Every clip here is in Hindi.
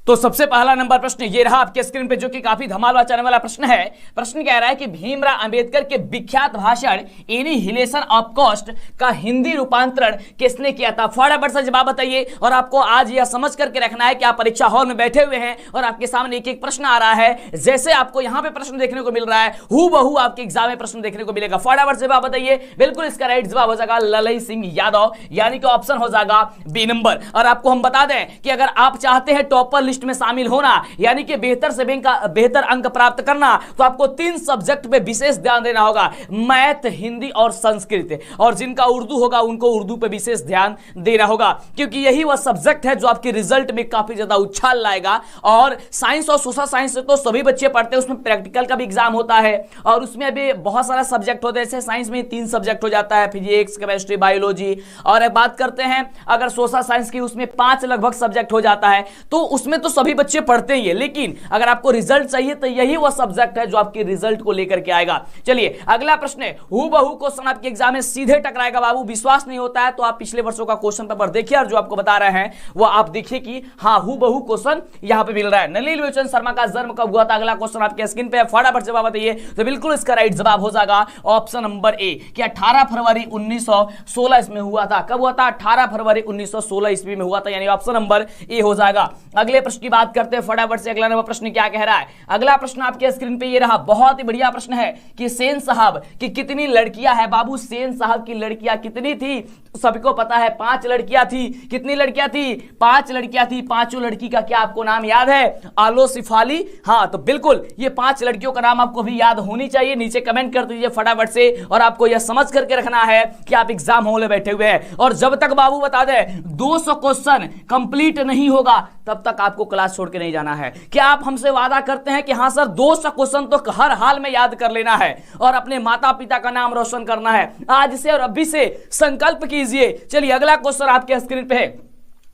तो सबसे पहला नंबर प्रश्न ये रहा आपके स्क्रीन पे, जो कि काफी धमाल मचाने वाला प्रश्न है। प्रश्न कह रहा है कि भीमराव अंबेडकर के विख्यात भाषण एनिहिलेशन ऑफ कास्ट का हिंदी रूपांतरण किसने किया था? फटाफट से जवाब बताइए। और आपको आज यह समझ करके रखना है कि आप परीक्षा हॉल में बैठे हुए हैं और आपके सामने एक एक प्रश्न आ रहा है। जैसे आपको यहां पे प्रश्न देखने को मिल रहा है, हूबहू आपके एग्जाम में प्रश्न देखने को मिलेगा। फटाफट से जवाब बताइए। बिल्कुल इसका राइट जवाब हो जाएगा ललई सिंह यादव, यानी कि ऑप्शन हो जाएगा बी नंबर। और आपको हम बता दें कि अगर आप चाहते हैं टॉपर लिस्ट में शामिल होना, यानी कि बेहतर से बेहतर अंक प्राप्त करना, तो आपको 3 सब्जेक्ट पे विशेष ध्यान देना होगा, मैथ, हिंदी और संस्कृत। और जिनका उर्दू होगा उनको उर्दू पे विशेष ध्यान देना होगा, क्योंकि यही वह सब्जेक्ट है जो आपके रिजल्ट में काफी ज्यादा उछाल लाएगा। और साइंस और सोशल साइंस से तो सभी बच्चे पढ़ते हैं, उसमें प्रैक्टिकल का भी एग्जाम होता है और उसमें अभी बहुत सारा सब्जेक्ट होते हैं। जैसे साइंस में 3 सब्जेक्ट हो जाता है, फिजिक्स, केमिस्ट्री, बायोलॉजी। और एक बात करते हैं अगर सोशल साइंस की, उसमें 5 लगभग सब्जेक्ट हो जाता है। तो उसमें तो सभी बच्चे पढ़ते ही है, लेकिन अगर आपको रिजल्ट चाहिए तो यही वह सब्जेक्ट है जो आपके रिजल्ट को लेकर के आएगा। चलिए अगला प्रश्न है, हूबहू क्वेश्चन आपके एग्जाम में सीधे टकराएगा बाबू। विश्वास नहीं होता है तो आप पिछले वर्षों का क्वेश्चन पेपर देखिए और जो आपको बता रहे हैं वो आप देखिए कि हाँ हूबहू क्वेश्चन यहां पे मिल रहा है। नलिनी लोचन शर्मा का जन्म कब हुआ था? अगला क्वेश्चन आपके स्क्रीन पे है, फटाफट जवाब बताइए। तो बिल्कुल इसका राइट जवाब हो जाएगा ऑप्शन नंबर ए कि 18 फरवरी 1916 इसमें हुआ था। कब हुआ था? 18 फरवरी 1916 ईस्वी में हुआ था, यानी ऑप्शन नंबर ए हो जाएगा। अगले प्रश्न की बात करते हैं फटाफट से। अगला नंबर प्रश्न क्या कह रहा है? अगला प्रश्न आपके स्क्रीन पे ये रहा, बहुत ही बढ़िया प्रश्न है कि सेन साहब की कितनी लड़कियां हैं? बाबू सेन साहब की लड़कियां कितनी थी? सबको पता है 5 लड़कियां थी। कितनी लड़कियां थी? 5 लड़कियां थी। पांचों लड़की का क्या आपको नाम याद है? आलो सिफाली। हाँ तो बिल्कुल ये 5 लड़कियों का नाम आपको भी याद होनी चाहिए। नीचे कमेंट कर दीजिए फटाफट से। और आपको यह समझ करके रखना है कि आप एग्जाम हॉल में बैठे हुए हैं और जब तक बाबू बता दे 200 क्वेश्चन कंप्लीट नहीं होगा तब तक आपको क्लास छोड़ के नहीं जाना है। क्या आप हमसे वादा करते हैं कि हाँ सर 200 क्वेश्चन तो हर हाल में याद कर लेना है और अपने माता पिता का नाम रोशन करना है? आज से और अभी से संकल्प कीजिए। चलिए अगला क्वेश्चन आपके स्क्रीन पे है,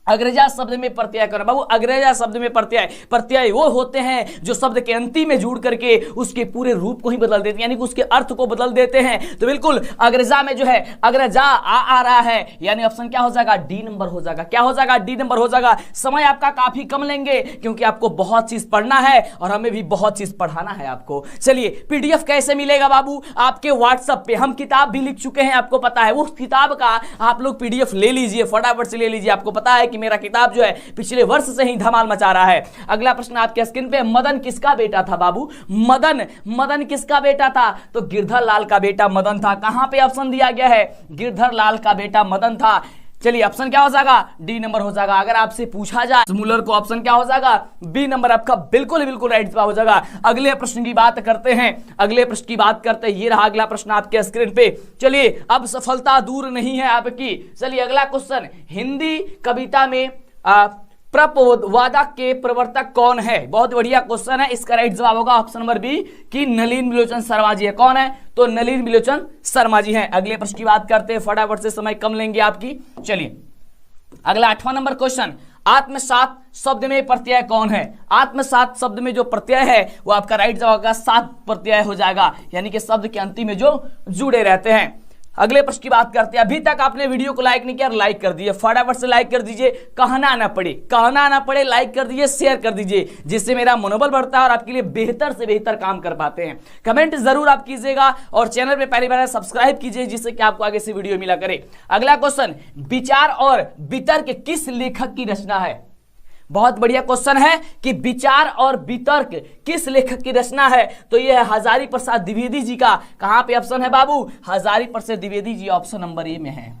अग्रजा शब्द में प्रत्यय करो। बाबू अग्रजा शब्द में प्रत्यय वो होते हैं जो शब्द के अंतिम में जुड़ करके उसके पूरे रूप को ही बदल देते हैं, यानी कि उसके अर्थ को बदल देते हैं। तो बिल्कुल अग्रजा में जो है अग्रजा आ रहा है, यानी ऑप्शन क्या हो जाएगा? डी नंबर हो जाएगा। क्या हो जाएगा? डी नंबर हो जाएगा। समय आपका काफी कम लेंगे क्योंकि आपको बहुत चीज पढ़ना है और हमें भी बहुत चीज पढ़ाना है आपको। चलिए पीडीएफ कैसे मिलेगा बाबू? आपके व्हाट्सएप पे हम किताब भी लिख चुके हैं, आपको पता है। उस किताब का आप लोग पीडीएफ ले लीजिए, फटाफट से ले लीजिए। आपको पता है कि मेरा किताब जो है पिछले वर्ष से ही धमाल मचा रहा है। अगला प्रश्न आपके स्क्रीन पे, मदन किसका बेटा था बाबू? मदन किसका बेटा था? तो गिरधर लाल का बेटा मदन था। कहां पे ऑप्शन दिया गया है? गिरधर लाल का बेटा मदन था। चलिए ऑप्शन क्या हो जाएगा? डी नंबर हो जाएगा। अगर आपसे पूछा जाए मूलर को, ऑप्शन क्या हो जाएगा? बी नंबर आपका बिल्कुल राइट जवाब हो जाएगा। अगले प्रश्न की बात करते हैं। ये रहा अगला प्रश्न आपके स्क्रीन पे। चलिए अब सफलता दूर नहीं है आपकी। चलिए अगला क्वेश्चन, हिंदी कविता में प्रपवादक के प्रवर्तक कौन है? बहुत बढ़िया क्वेश्चन है। इसका राइट जवाब होगा ऑप्शन नंबर बी कि नलिन बिलोचन शर्मा जी है। कौन है? तो नलिन बिलोचन शर्मा जी हैं। अगले प्रश्न की बात करते हैं, फटाफट से, समय कम लेंगे आपकी। चलिए अगला 8वां नंबर क्वेश्चन, आत्मसात शब्द में प्रत्यय कौन है? आत्मसात शब्द में जो प्रत्यय है वो आपका राइट जवाब होगा सात प्रत्यय हो जाएगा, यानी कि शब्द के अंतिम में जो जुड़े रहते हैं। अगले प्रश्न की बात करते हैं। अभी तक आपने वीडियो को लाइक नहीं किया, लाइक कर दीजिए, फटाफट से लाइक कर दीजिए। कहना ना पड़े लाइक कर दीजिए, शेयर कर दीजिए, जिससे मेरा मनोबल बढ़ता है और आपके लिए बेहतर से बेहतर काम कर पाते हैं। कमेंट जरूर आप कीजिएगा और चैनल पे पहली बार सब्सक्राइब कीजिए, जिससे कि आपको आगे से वीडियो मिला करे। अगला क्वेश्चन, विचार और वितर्क किस लेखक की रचना है? बहुत बढ़िया क्वेश्चन है कि विचार और वितर्क किस लेखक की रचना है? तो यह है हजारी प्रसाद द्विवेदी जी का। कहां पे ऑप्शन है बाबू? Hazari Prasad Dwivedi ji option number A में है।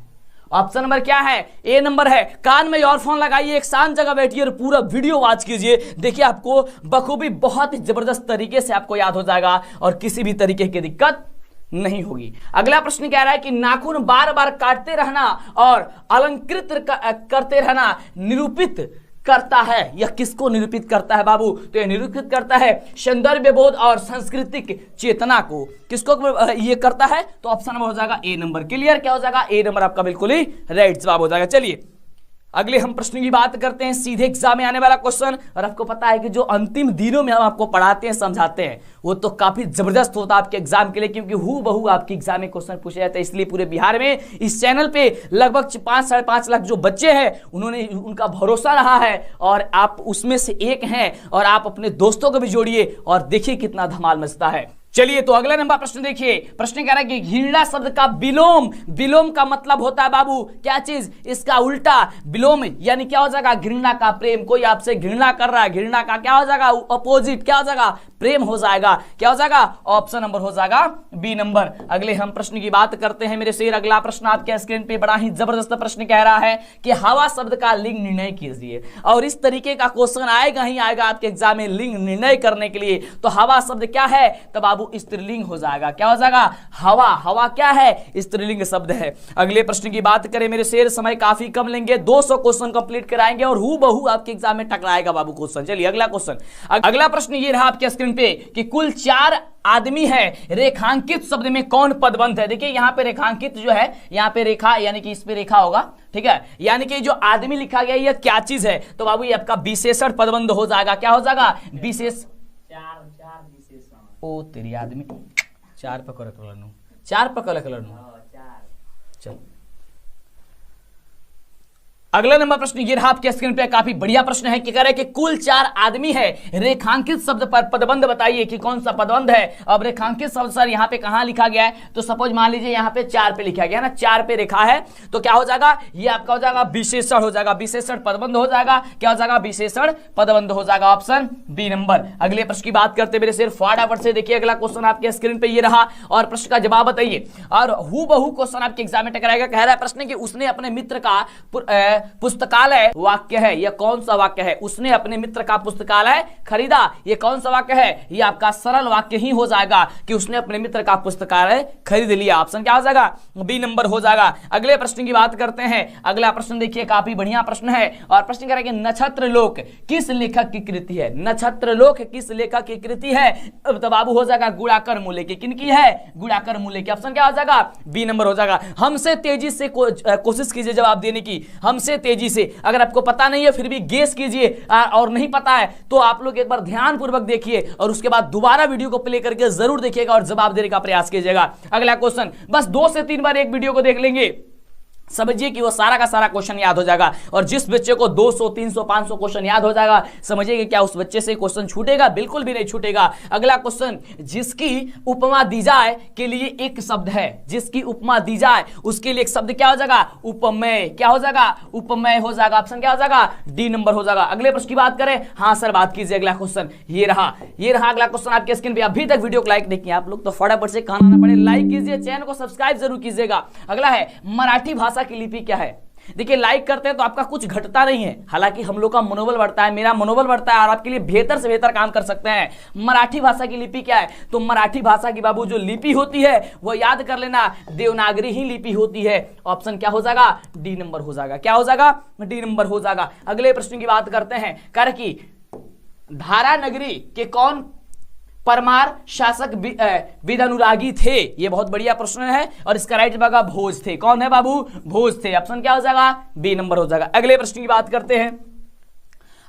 ऑप्शन नंबर क्या है? ए नंबर है। कान में ईयरफोन लगाइए, एक शांत जगह बैठिए और पूरा वीडियो वॉच कीजिए। देखिए आपको बखूबी बहुत ही जबरदस्त तरीके से आपको याद हो जाएगा और किसी भी तरीके की दिक्कत नहीं होगी। अगला प्रश्न कह रहा है कि नाखून बार बार काटते रहना और अलंकृत करते रहना निरूपित करता है। यह किसको निरूपित करता है बाबू? तो यह निरूपित करता है सौंदर्य बोध और सांस्कृतिक चेतना को। किसको ये करता है? तो ऑप्शन नंबर हो जाएगा ए नंबर। क्लियर? क्या हो जाएगा? ए नंबर आपका बिल्कुल ही राइट जवाब हो जाएगा। चलिए अगले हम प्रश्न की बात करते हैं, सीधे एग्जाम में आने वाला क्वेश्चन। और आपको पता है कि जो अंतिम दिनों में हम आपको पढ़ाते हैं, समझाते हैं, वो तो काफी जबरदस्त होता है आपके एग्जाम के लिए, क्योंकि हूबहू आपके एग्जाम में क्वेश्चन पूछे जाते हैं। इसलिए पूरे बिहार में इस चैनल पे लगभग 5-5.5 लाख जो बच्चे हैं, उन्होंने उनका भरोसा रहा है और आप उसमें से एक हैं। और आप अपने दोस्तों को भी जोड़िए और देखिए कितना धमाल मचता है। चलिए तो अगला नंबर प्रश्न देखिए। प्रश्न कह रहा है कि घृणा शब्द का विलोम, विलोम का मतलब होता है बाबू क्या चीज, इसका उल्टा विलोम यानी क्या हो जाएगा, घृणा का प्रेम। कोई आपसे घृणा कर रहा है, घृणा का क्या हो जाएगा, अपोजिट क्या हो जाएगा, प्रेम हो जाएगा। क्या हो जाएगा, ऑप्शन नंबर हो जाएगा बी नंबर। अगले हम प्रश्न की बात करते हैं मेरे शेर। अगला प्रश्न आपके स्क्रीन पे बड़ा ही जबरदस्त प्रश्न कह रहा है कि हवा शब्द का लिंग निर्णय कीजिए। और इस तरीके का क्वेश्चन आएगा ही आएगा आपके एग्जाम में लिंग निर्णय करने के लिए। तो हवा शब्द क्या है, तो बाबू स्त्रीलिंग हो जाएगा। क्या हो जाएगा, हवा। हवा क्या है, स्त्रीलिंग शब्द है। अगले प्रश्न की बात करें मेरे शेर, समय काफी कम लेंगे, 200 क्वेश्चन कंप्लीट कराएंगे और हूबहू आपके एग्जाम में टकराएगा बाबू क्वेश्चन। चलिए अगला क्वेश्चन। अगला प्रश्न ये रहा आपके स्क्रीन पे कि कुल 4 आदमी है, रेखांकित शब्द में कौन पदबंध है। देखिए यहाँ पे रेखांकित जो है, यहाँ पे रेखा यानी कि इस पे रेखा होगा, ठीक है, यानी कि जो आदमी लिखा गया ये क्या चीज है, तो बाबू ये आपका विशेषण पदबंध हो जाएगा। क्या हो जाएगा, विशेष। ओ तेरी आदमी 4 पे कलर नु, 4 पे कलर नु, चल। अगला नंबर प्रश्न ये रहा आपके स्क्रीन पे, काफी बढ़िया प्रश्न है कि कह रहे कि कुल 4 आदमी है, रेखांकित शब्द पर पदबंध बताइए कि कौन सा पदबंध है। अब रेखांकित शब्द सर यहाँ पे कहाँ लिखा गया है, तो सपोज मान लीजिए यहाँ पे 4 पे लिखा गया ना, 4 पे रेखा है, तो क्या हो जाएगा, ये आपका हो जाएगा विशेषण हो जाएगा, विशेषण पदबंध हो जाएगा। क्या हो जाएगा, विशेषण पदबंध हो जाएगा, ऑप्शन बी नंबर। अगले प्रश्न की बात करते मेरे सिर्फ फटाफट से देखिए। अगला क्वेश्चन आपके स्क्रीन पे ये रहा और प्रश्न का जवाब बताइए। और हूबहू क्वेश्चन आपके एग्जाम में टकराएगा। कह रहा है प्रश्न कि उसने अपने मित्र का पुस्तकालय वाक्य है, यह कौन सा वाक्य है, उसने अपने मित्र का पुस्तकालय खरीदा, यह कौन सा वाक्य है, यह आपका सरल वाक्य ही हो जाएगा कि उसने अपने मित्र का पुस्तकालय खरीद लिया। ऑप्शन क्या हो जाएगा, बी नंबर हो जाएगा। अगले प्रश्न की बात करते हैं। अगला प्रश्न देखिए, काफी बढ़िया प्रश्न है और प्रश्न कह रहा है कि नक्षत्र लोक किस लेखक की कृति है। नक्षत्र लोक किस लेखक की कृति है, तो बाबू हो जाएगा गुणाकर मूल्य की। किनकी है, गुणाकर मूल्य की। ऑप्शन क्या हो जाएगा, बी नंबर हो जाएगा। हमसे तेजी से कोशिश कीजिए जवाब देने की, हमसे तेजी से। अगर आपको पता नहीं है फिर भी गेस कीजिए, और नहीं पता है तो आप लोग एक बार ध्यान पूर्वक देखिए और उसके बाद दोबारा वीडियो को प्ले करके जरूर देखिएगा और जवाब देने का प्रयास कीजिएगा। अगला क्वेश्चन बस 2 से 3 बार एक वीडियो को देख लेंगे, समझिए कि वो सारा का सारा क्वेश्चन याद हो जाएगा। और जिस बच्चे को 200, 300, 500 क्वेश्चन याद हो जाएगा, समझिए कि क्या उस बच्चे से क्वेश्चन छूटेगा, बिल्कुल भी नहीं छूटेगा। अगला क्वेश्चन, जिसकी उपमा दी जाए के लिए एक शब्द है, जिसकी उपमा दी जाए उसके लिए एक शब्द क्या हो जाएगा, उपमेय। क्या हो जाएगा, उपमेय हो जाएगा। ऑप्शन क्या हो जाएगा, डी नंबर हो जाएगा। अगले प्रश्न की बात करें, हाँ सर बात कीजिए। अगला क्वेश्चन ये रहा अगला क्वेश्चन आपके स्क्रीन पे। अभी तक वीडियो को लाइक नहीं किया आप लोग तो फटाफट से खाना ना पड़े, लाइक कीजिए, चैनल को सब्सक्राइब जरूर कीजिएगा। अगला है मराठी भाषा की लिपि क्या है। देखिए लाइक करते हैं तो आपका कुछ घटता नहीं है, हालांकि हम लोग का मनोबल बढ़ता है, मेरा मनोबल बढ़ता है और आपके लिए बेहतर से बेहतर काम कर सकते हैं। मराठी भाषा की लिपि क्या है, तो मराठी भाषा की बाबू जो लिपि होती है वो याद कर लेना, देवनागरी ही लिपि होती है। ऑप्शन क्या हो जाएगा, डी नंबर हो जाएगा। क्या हो जाएगा, डी नंबर हो जाएगा। अगले प्रश्न की बात करते हैं। कर की धारा नगरी के कौन परमार शासक विद अनुरागी थे, ये बहुत बढ़िया प्रश्न है और इसका राइट जवाब भोज थे। कौन है बाबू, भोज थे। ऑप्शन क्या हो जाएगा, बी नंबर हो जाएगा। अगले प्रश्न की बात करते हैं।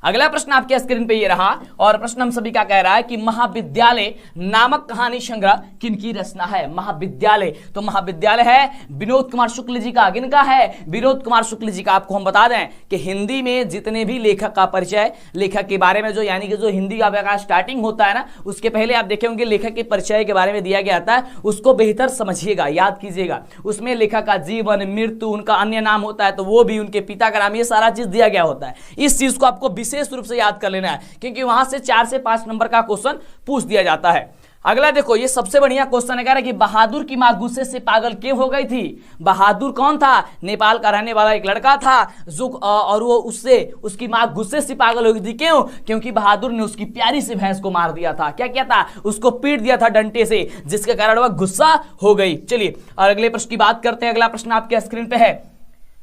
अगला प्रश्न आपके स्क्रीन पे ये रहा और प्रश्न हम सभी का कह रहा है कि महाविद्यालय नामक कहानी संग्रह किनकी रचना है। महाविद्यालय, तो महाविद्यालय है विनोद कुमार शुक्ल जी का। किनका है, विनोद कुमार शुक्ल जी का। आपको हम बता दें कि हिंदी में जितने भी लेखक का परिचय, लेखक के बारे में जो यानी कि जो हिंदी का स्टार्टिंग होता है ना, उसके पहले आप देखे होंगे लेखक के परिचय के बारे में दिया गया था, उसको बेहतर समझिएगा, याद कीजिएगा। उसमें लेखक का जीवन, मृत्यु, उनका अन्य नाम होता है तो वो भी, उनके पिता का नाम, ये सारा चीज दिया गया होता है। इस चीज को आपको विशेष रूप से याद कर लेना है क्योंकि वहां से 4 से 5 नंबर का क्वेश्चन पूछ दिया जाता है। अगला देखो, ये सबसे बढ़िया क्वेश्चन है। कह रहा है कि बहादुर की मां गुस्से से पागल क्यों हो गई थी। बहादुर कौन था, नेपाल का रहने वाला एक लड़का था जो और वो उसकी मां गुस्से से पागल हो गई थी। क्यों, क्योंकि बहादुर ने उसकी प्यारी सी भैंस को मार दिया था। क्या किया था, उसको पीट दिया था डंडे से, जिसके कारण वह गुस्सा हो गई। चलिए और अगले प्रश्न की बात करते हैं। अगला प्रश्न आपके स्क्रीन पे है।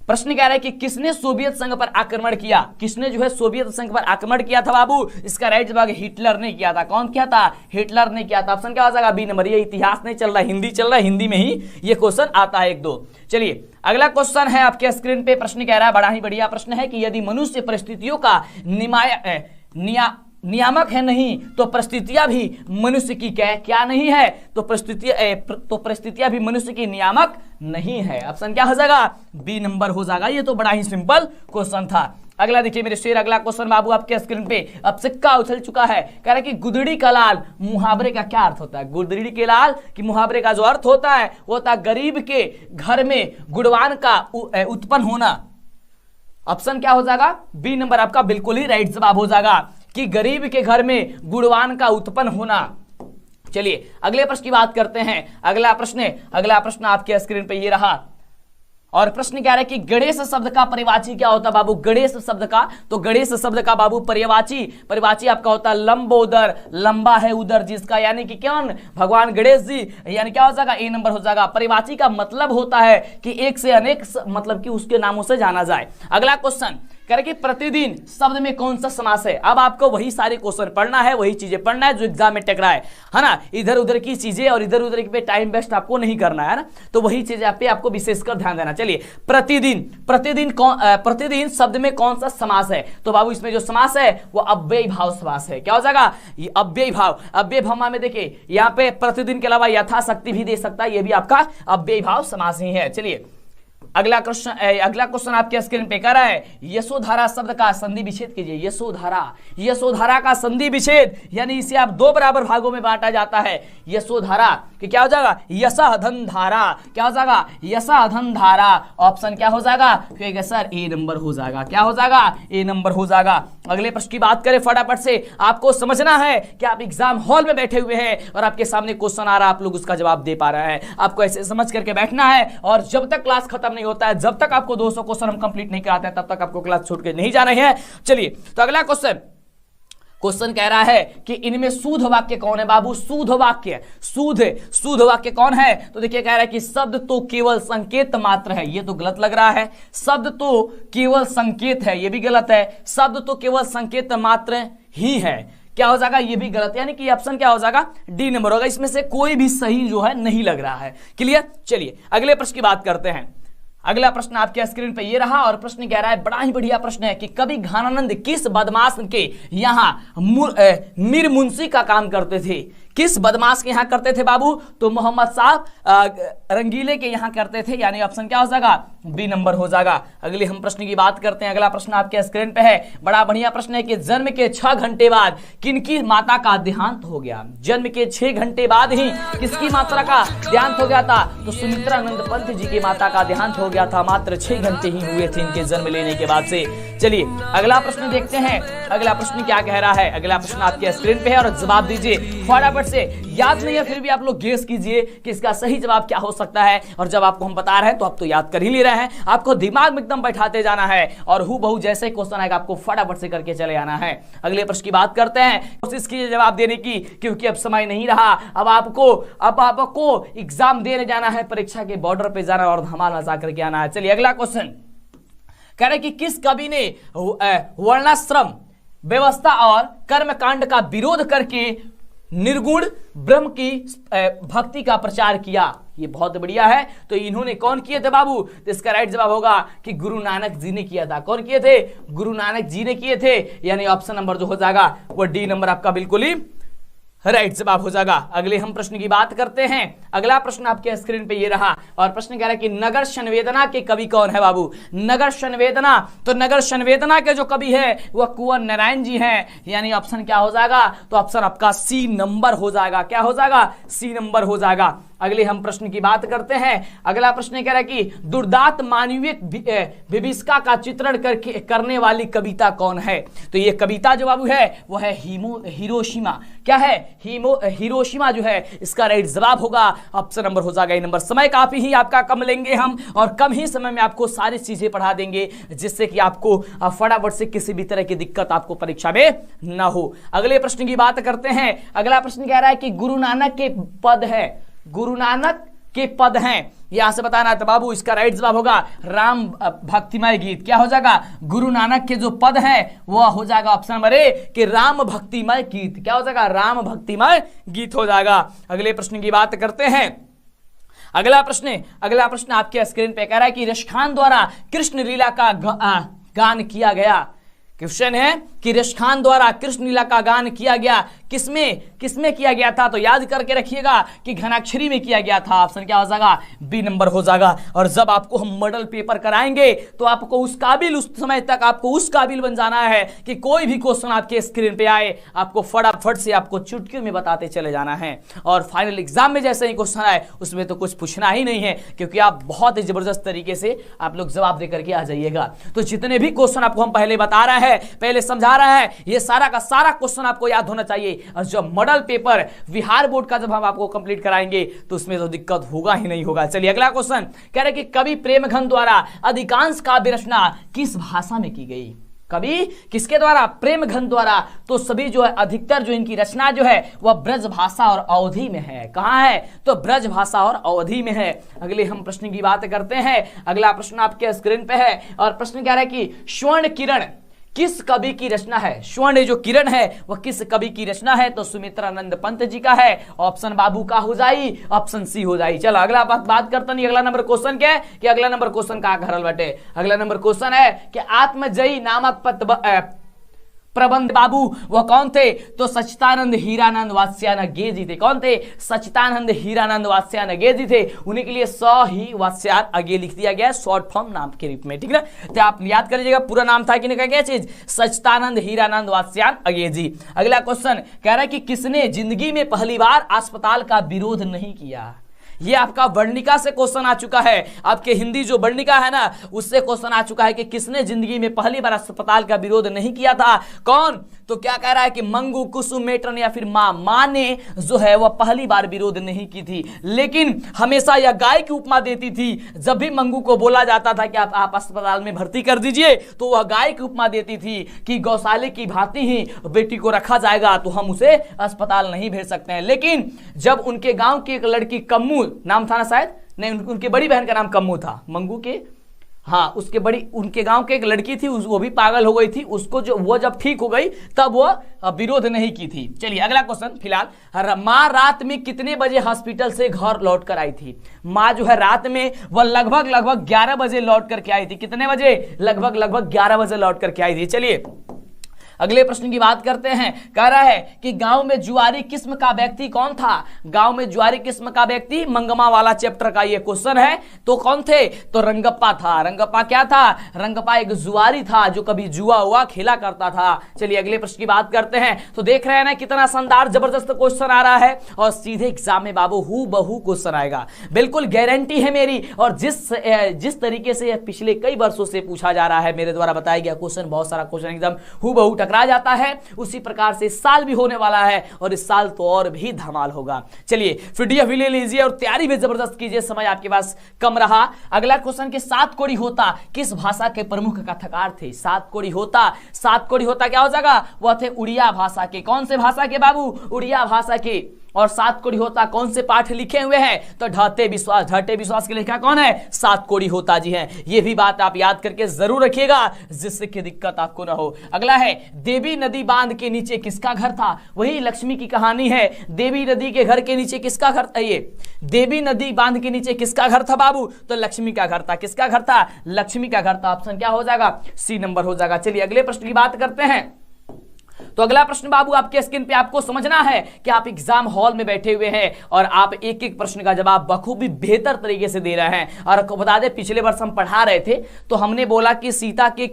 प्रश्न कह रहा है कि किसने सोवियत संघ पर आक्रमण किया, किसने जो है सोवियत संघ पर आक्रमण किया था बाबू? इसका राइट जवाब हिटलर ने किया था। कौन किया था? हिटलर ने किया था। ऑप्शन क्या हो जाएगा? B number. ये इतिहास नहीं चल रहा, हिंदी चल रहा है, हिंदी में ही ये क्वेश्चन आता है 1-2। चलिए अगला क्वेश्चन है आपके स्क्रीन पे। प्रश्न कह रहा है, बड़ा ही बढ़िया प्रश्न है कि यदि मनुष्य परिस्थितियों का नियामक है नहीं तो परिस्थितियां भी मनुष्य की क्या नहीं है? तो परिस्थितियां भी मनुष्य की नियामक नहीं है। ऑप्शन क्या हो जाएगा? बी नंबर हो जाएगा। ये तो बड़ा ही सिंपल क्वेश्चन था। अगला देखिए मेरे शेर, अगला क्वेश्चन बाबू आपके स्क्रीन पे। अब सिक्का उछल चुका है। कह रहा है कि गुदड़ी का लाल मुहावरे का क्या अर्थ होता है? गुदड़ी के लाल की मुहावरे का जो अर्थ होता है वो होता है गरीब के घर में गुणवान का उत्पन्न होना। ऑप्शन क्या हो जाएगा? बी नंबर आपका बिल्कुल ही राइट जवाब हो जाएगा कि गरीब के घर में गुणवान का उत्पन्न होना। चलिए अगले प्रश्न की बात करते हैं। अगला प्रश्न आपके स्क्रीन पे ये रहा और प्रश्न क्या है कि गणेश शब्द का परिवाची क्या होता है बाबू? गणेश शब्द का बाबू परिवाची आपका होता है लंबोदर। लंबा है उदर जिसका, यानी कि कौन? भगवान गणेश जी। यानी क्या हो जाएगा? ए नंबर हो जाएगा। परिवाची का मतलब होता है कि एक से अनेक, मतलब कि उसके नामों से जाना जाए। अगला क्वेश्चन कह रहे कि प्रतिदिन शब्द में कौन सा समास है? अब आपको वही सारे क्वेश्चन पढ़ना है, वही चीजें पढ़ना है जो एग्जाम में टकरा है ना। इधर उधर की चीजें और इधर उधर पे टाइम वेस्ट आपको नहीं करना है ना, तो वही चीजें पे आपको विशेषकर ध्यान देना। चलिए प्रतिदिन शब्द में कौन सा समास है? तो बाबू इसमें जो समास है वो अव्ययी भाव समास है। क्या हो जाएगा? ये अव्ययी भाव में देखिए यहाँ पे प्रतिदिन के अलावा यथाशक्ति भी दे सकता है, ये भी आपका अव्ययी भाव समास ही है। चलिए अगला क्वेश्चन आपके स्क्रीन पे कर रहा है, यशोधारा शब्द का संधि विच्छेद कीजिए। यशोधारा का संधि विच्छेद, यानी इसे आप 2 बराबर भागों में बांटा जाता है। यशोधारा कि क्या हो जाएगा? यशाधन धारा। क्या हो जाएगा? यशाधन धारा। ऑप्शन क्या हो जाएगा? कहेगा सर ए नंबर हो जाएगा। क्या हो जाएगा? ए नंबर हो जाएगा। अगले प्रश्न की बात करें फटाफट से। आपको समझना है कि आप एग्जाम हॉल में बैठे हुए हैं और आपके सामने क्वेश्चन आ रहा है, आप लोग उसका जवाब दे पा रहे हैं। आपको ऐसे समझ करके बैठना है और जब तक क्लास खत्म नहीं होता है, जब तक आपको 200 क्वेश्चन हम कंप्लीट नहीं कराते हैं, तब तक आपको क्लास छोड़ के नहीं जाना है। चलिए तो अगला क्वेश्चन कह रहा है कि इनमें शुद्ध वाक्य कौन है बाबू? शुद्ध वाक्य कौन है? तो देखिए कह रहा है कि शब्द तो केवल संकेत मात्र है। ये तो गलत लग रहा है। शब्द तो केवल संकेत है, ये भी गलत है। शब्द तो केवल संकेत मात्र ही है, क्या हो जाएगा? ये भी गलत, यानी कि ऑप्शन क्या हो जाएगा? डी नंबर होगा। इसमें से कोई भी सही जो है नहीं लग रहा है। क्लियर? चलिए अगले प्रश्न की बात करते हैं। अगला प्रश्न आपके स्क्रीन पे ये रहा और प्रश्न कह रहा है, बड़ा ही बढ़िया प्रश्न है कि कवि घनानंद किस बदमाश के यहाँ मीर मुंशी का काम करते थे? किस बदमाश के यहाँ करते थे बाबू? तो मोहम्मद साहब रंगीले के यहाँ करते थे, यानी ऑप्शन क्या हो जाएगा? बी नंबर हो जाएगा। अगले हम प्रश्न की बात करते हैं। अगला प्रश्न आपके स्क्रीन पे है, बड़ा बढ़िया प्रश्न है कि जन्म के 6 घंटे बाद किनकी माता का देहांत हो गया? जन्म के 6 घंटे बाद ही किसकी माता का देहांत हो गया था? तो सुमित्रानंद पंत जी की माता का देहांत हो गया था। मात्र 6 घंटे ही हुए थे इनके जन्म लेने के बाद से। चलिए अगला प्रश्न देखते हैं। अगला प्रश्न क्या कह रहा है? अगला प्रश्न आपके स्क्रीन पे है और जवाब दीजिए फटाफट से। याद नहीं है फिर भी आप लोग गेस कीजिए कि इसका सही जवाब क्या हो सकता है। और जब आपको हम बता रहे हैं तो आप तो याद कर ही ले रहे हैं, आपको दिमाग में एकदम बैठाते जाना है और हूबहू जैसे क्वेश्चन आएगा आपको फटाफट से करके चले आना है। अगले प्रश्न की बात करते हैं, कोशिश कीजिए जवाब देने की, क्योंकि अब समय नहीं रहा। अब आपको एग्जाम देने जाना है, परीक्षा के बॉर्डर पे जाना और धमाल मचा करके आना है। चलिए अगला क्वेश्चन कह रहे कि किस कवि ने वर्णाश्रम व्यवस्था और कर्मकांड का विरोध करके निर्गुण ब्रह्म की भक्ति का प्रचार किया? ये बहुत बढ़िया है। तो इन्होंने कौन किए थे बाबू? तो इसका राइट जवाब होगा कि गुरु नानक जी ने किया था। कौन किए थे? गुरु नानक जी ने किए थे, यानी ऑप्शन नंबर जो हो जाएगा वो डी नंबर आपका बिल्कुल ही राइट जवाब हो जाएगा। अगले हम प्रश्न की बात करते हैं। अगला प्रश्न आपके स्क्रीन पे ये रहा और प्रश्न कह रहा है कि नगर संवेदना के कवि कौन है बाबू? नगर संवेदना, तो नगर संवेदना के जो कवि है वह कुंवर नारायण जी हैं, यानी ऑप्शन क्या हो जाएगा? तो ऑप्शन आपका सी नंबर हो जाएगा। क्या हो जाएगा? सी नंबर हो जाएगा। अगले हम प्रश्न की बात करते हैं। अगला प्रश्न कह रहा है कि दुर्दांत मानवीय विभीषिका का चित्रण करने वाली कविता कौन है? तो ये कविता जो बाबू है वो है हिरोशिमा। क्या है? हिरोशिमा जो है इसका राइट जवाब होगा, ऑप्शन नंबर हो जाएगा ए नंबर। समय काफी ही आपका कम लेंगे हम और कम ही समय में आपको सारी चीजें पढ़ा देंगे, जिससे कि आपको फटाफट से किसी भी तरह की दिक्कत आपको परीक्षा में ना हो। अगले प्रश्न की बात करते हैं। अगला प्रश्न कह रहा है कि गुरु नानक के पद है, गुरु नानक के पद हैं, यहां से बताना है। तो बाबू इसका राइट जवाब होगा राम भक्तिमय गीत। क्या हो जाएगा? गुरु नानक के जो पद हैं वह हो जाएगा ऑप्शन नंबर ए कि राम भक्तिमय गीत। क्या हो जाएगा? राम भक्तिमय गीत हो जाएगा। अगले प्रश्न की बात करते हैं। अगला प्रश्न आपके स्क्रीन पे कह रहा है कि रश खान द्वारा कृष्ण लीला का गान किया गया। क्वेश्चन है कि रश खान द्वारा कृष्ण लीला का गान किया गया, किसमें किया गया था? तो याद करके रखिएगा कि घनाक्षरी में किया गया था। ऑप्शन क्या हो जाएगा? बी नंबर हो जाएगा। और जब आपको हम मॉडल पेपर कराएंगे तो आपको उस समय तक आपको उस काबिल बन जाना है कि कोई भी क्वेश्चन आपके स्क्रीन पे आए आपको फटाफट से आपको चुटकियों में बताते चले जाना है। और फाइनल एग्जाम में जैसे ही क्वेश्चन आए उसमें तो कुछ पूछना ही नहीं है, क्योंकि आप बहुत ही जबरदस्त तरीके से आप लोग जवाब दे करके आ जाइएगा। तो जितने भी क्वेश्चन आपको हम पहले बता रहे हैं, पहले समझा रहा है, ये सारा का सारा क्वेश्चन आपको याद होना चाहिए। और जब मॉडल पेपर बिहार बोर्ड का जब हम आपको कंप्लीट कराएंगे तो उसमें तो दिक्कत होगा ही नहीं होगा। चलिए अगला क्वेश्चन कह रहे कि कवि प्रेमघन द्वारा अधिकांश काव्य रचना किस भाषा में की गई? कवि किसके द्वारा? प्रेमघन द्वारा। तो सभी जो है अधिकतर जो इनकी रचना जो है वह ब्रज भाषा और अवधि में है। कहां है? तो ब्रज भाषा और अवधि में है। अगले हम प्रश्न की बात करते हैं। अगला प्रश्न आपके स्क्रीन पे है और प्रश्न कह रहा है कि स्वर्ण किरण किस कवि की रचना है? स्वर्ण जो किरण है वह किस कवि की रचना है? तो सुमित्रानंद पंत जी का है। ऑप्शन बाबू का हो जाई, ऑप्शन सी हो जाई। चलो अगला बात करते नहीं। अगला नंबर क्वेश्चन क्या है कि अगला नंबर क्वेश्चन का घरल बटे। अगला नंबर क्वेश्चन है कि आत्मजयी नामक प्रबंध बाबू वह कौन थे? तो सच्चिदानंद हीरानंद वात्स्यायन जी थे। कौन थे? सच्चिदानंद हीरानंद वात्स्यायन जी थे। उन्हीं के लिए ही वात्स्यायन लिख दिया गया शॉर्ट फॉर्म नाम के रूप में। ठीक ना? तो आप याद कर लीजिएगा पूरा नाम था कि क्या चीज? सच्चिदानंद हीरानंद वात्स्यायन जी। अगला क्वेश्चन कह रहा है कि किसने जिंदगी में पहली बार अस्पताल का विरोध नहीं किया? ये आपका वर्णिका से क्वेश्चन आ चुका है। आपके हिंदी जो वर्णिका है ना उससे क्वेश्चन आ चुका है कि किसने जिंदगी में पहली बार अस्पताल का विरोध नहीं किया था? कौन? तो क्या कह रहा है कि मंगू, कुसुम, मेटन या फिर मां ने जो है वह पहली बार विरोध नहीं की थी, लेकिन हमेशा यह गाय की उपमा देती थी। जब भी मंगू को बोला जाता था कि आप अस्पताल में भर्ती कर दीजिए तो वह गाय की उपमा देती थी कि गौशाले की भांति ही बेटी को रखा जाएगा तो हम उसे अस्पताल नहीं भेज सकते हैं। लेकिन जब उनके गांव की एक लड़की कम्मू नाम था ना शायद, नहीं उनके बड़ी बहन का नाम कम्मू था, मंगू के, हाँ उनके गांव के एक लड़की थी, वो भी पागल हो गई थी। उसको वो जब ठीक हो गई तब वो विरोध नहीं की थी। चलिए अगला क्वेश्चन फिलहाल, माँ रात में कितने बजे हॉस्पिटल से घर लौट कर आई थी? माँ जो है रात में वह लगभग 11 बजे लौट करके आई थी। कितने बजे? लगभग 11 बजे लौट करके आई थी। चलिए अगले प्रश्न की बात करते हैं। कह रहा है कि गांव में जुआरी किस्म का व्यक्ति कौन था? गांव में जुआरी किस्म का व्यक्ति मंगमा वाला चैप्टर का ये क्वेश्चन है। तो कौन थे? तो रंगप्पा था। रंगप्पा क्या था? रंगप्पा एक जुआरी था जो कभी जुआ हुआ खेला करता था। चलिए अगले प्रश्न की बात करते हैं। तो देख रहे हैं ना कितना शानदार जबरदस्त क्वेश्चन आ रहा है और सीधे एग्जाम में बाबू हू बहू क्वेश्चन आएगा, बिल्कुल गारंटी है मेरी। और जिस तरीके से पिछले कई वर्षों से पूछा जा रहा है, मेरे द्वारा बताया गया क्वेश्चन, बहुत सारा क्वेश्चन एकदम हू बहू टकरा जाता है, उसी प्रकार से इस साल भी होने वाला है और इस साल तो और भी धमाल होगा। चलिए वीडियो भी ले लीजिए और तैयारी भी जबरदस्त कीजिए, समय आपके पास कम रहा। अगला क्वेश्चन के सात कोड़ी होता किस भाषा के प्रमुख कथाकार थे? सात कोड़ी होता क्या हो जाएगा? वह थे उड़िया भाषा के। कौन से भाषा के बाबू? उड़िया भाषा के। और सात कोड़ी होता कौन से पाठ लिखे हुए हैं? तो ढाटे विश्वास के लिखा कौन है? सात कोड़ी होता जी हैं। ये भी बात आप याद करके जरूर रखिएगा जिससे कि दिक्कत आपको ना हो। अगला है देवी नदी बांध के नीचे किसका घर था? वही लक्ष्मी की कहानी है। देवी नदी के घर के नीचे किसका घर था? ये देवी नदी बांध के नीचे किसका घर था बाबू? तो लक्ष्मी का घर था। किसका घर था? लक्ष्मी का घर था। ऑप्शन क्या हो जाएगा? सी नंबर हो जाएगा। चलिए अगले प्रश्न की बात करते हैं। तो अगला प्रश्न बाबू आपके स्क्रीन पे आपको समझना है कि आप एग्जाम हॉल में बैठे हुए हैं और आप एक एक प्रश्न का जवाब बखूबी बेहतर तरीके से दे रहे हैं। और आपको बता दें पिछले वर्ष हम पढ़ा रहे थे तो हमने बोला कि सीता के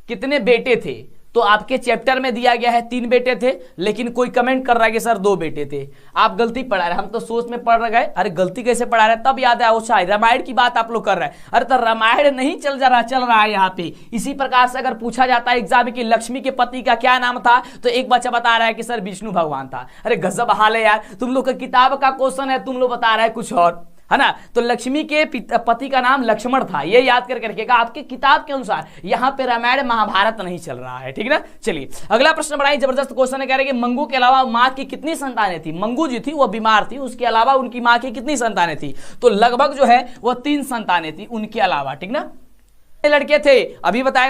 कितने बेटे थे? तो आपके चैप्टर में दिया गया है 3 बेटे थे, लेकिन कोई कमेंट कर रहा है कि सर 2 बेटे थे। आप गलती पढ़ा रहे, हम तो सोच में पढ़ गए, अरे गलती कैसे पढ़ा रहे? तब याद है वो रामायण की बात आप लोग कर रहे हैं। अरे तो रामायण नहीं चल रहा है यहाँ पे। इसी प्रकार से अगर पूछा जाता है एग्जाम की लक्ष्मी के पति का क्या नाम था, तो एक बच्चा बता रहा है कि सर विष्णु भगवान था। अरे गजब हाल है यार, तुम लोग का किताब का क्वेश्चन है, तुम लोग बता रहे हैं कुछ और। है ना। तो लक्ष्मी के पति का नाम लक्ष्मण था, ये याद करके रखिएगा। आपकी किताब के अनुसार यहाँ पे रामायण महाभारत नहीं चल रहा है, ठीक है ना। चलिए अगला प्रश्न बड़ा ही जबरदस्त क्वेश्चन है, कह रहे कि मंगू के अलावा माँ की कितनी संतानें थी। मंगू जी थी वो बीमार थी, उसके अलावा उनकी माँ की कितनी संतानें थी, तो लगभग जो है वो 3 संतानें थी उनके अलावा, ठीक ना। लड़के थे अभी बताए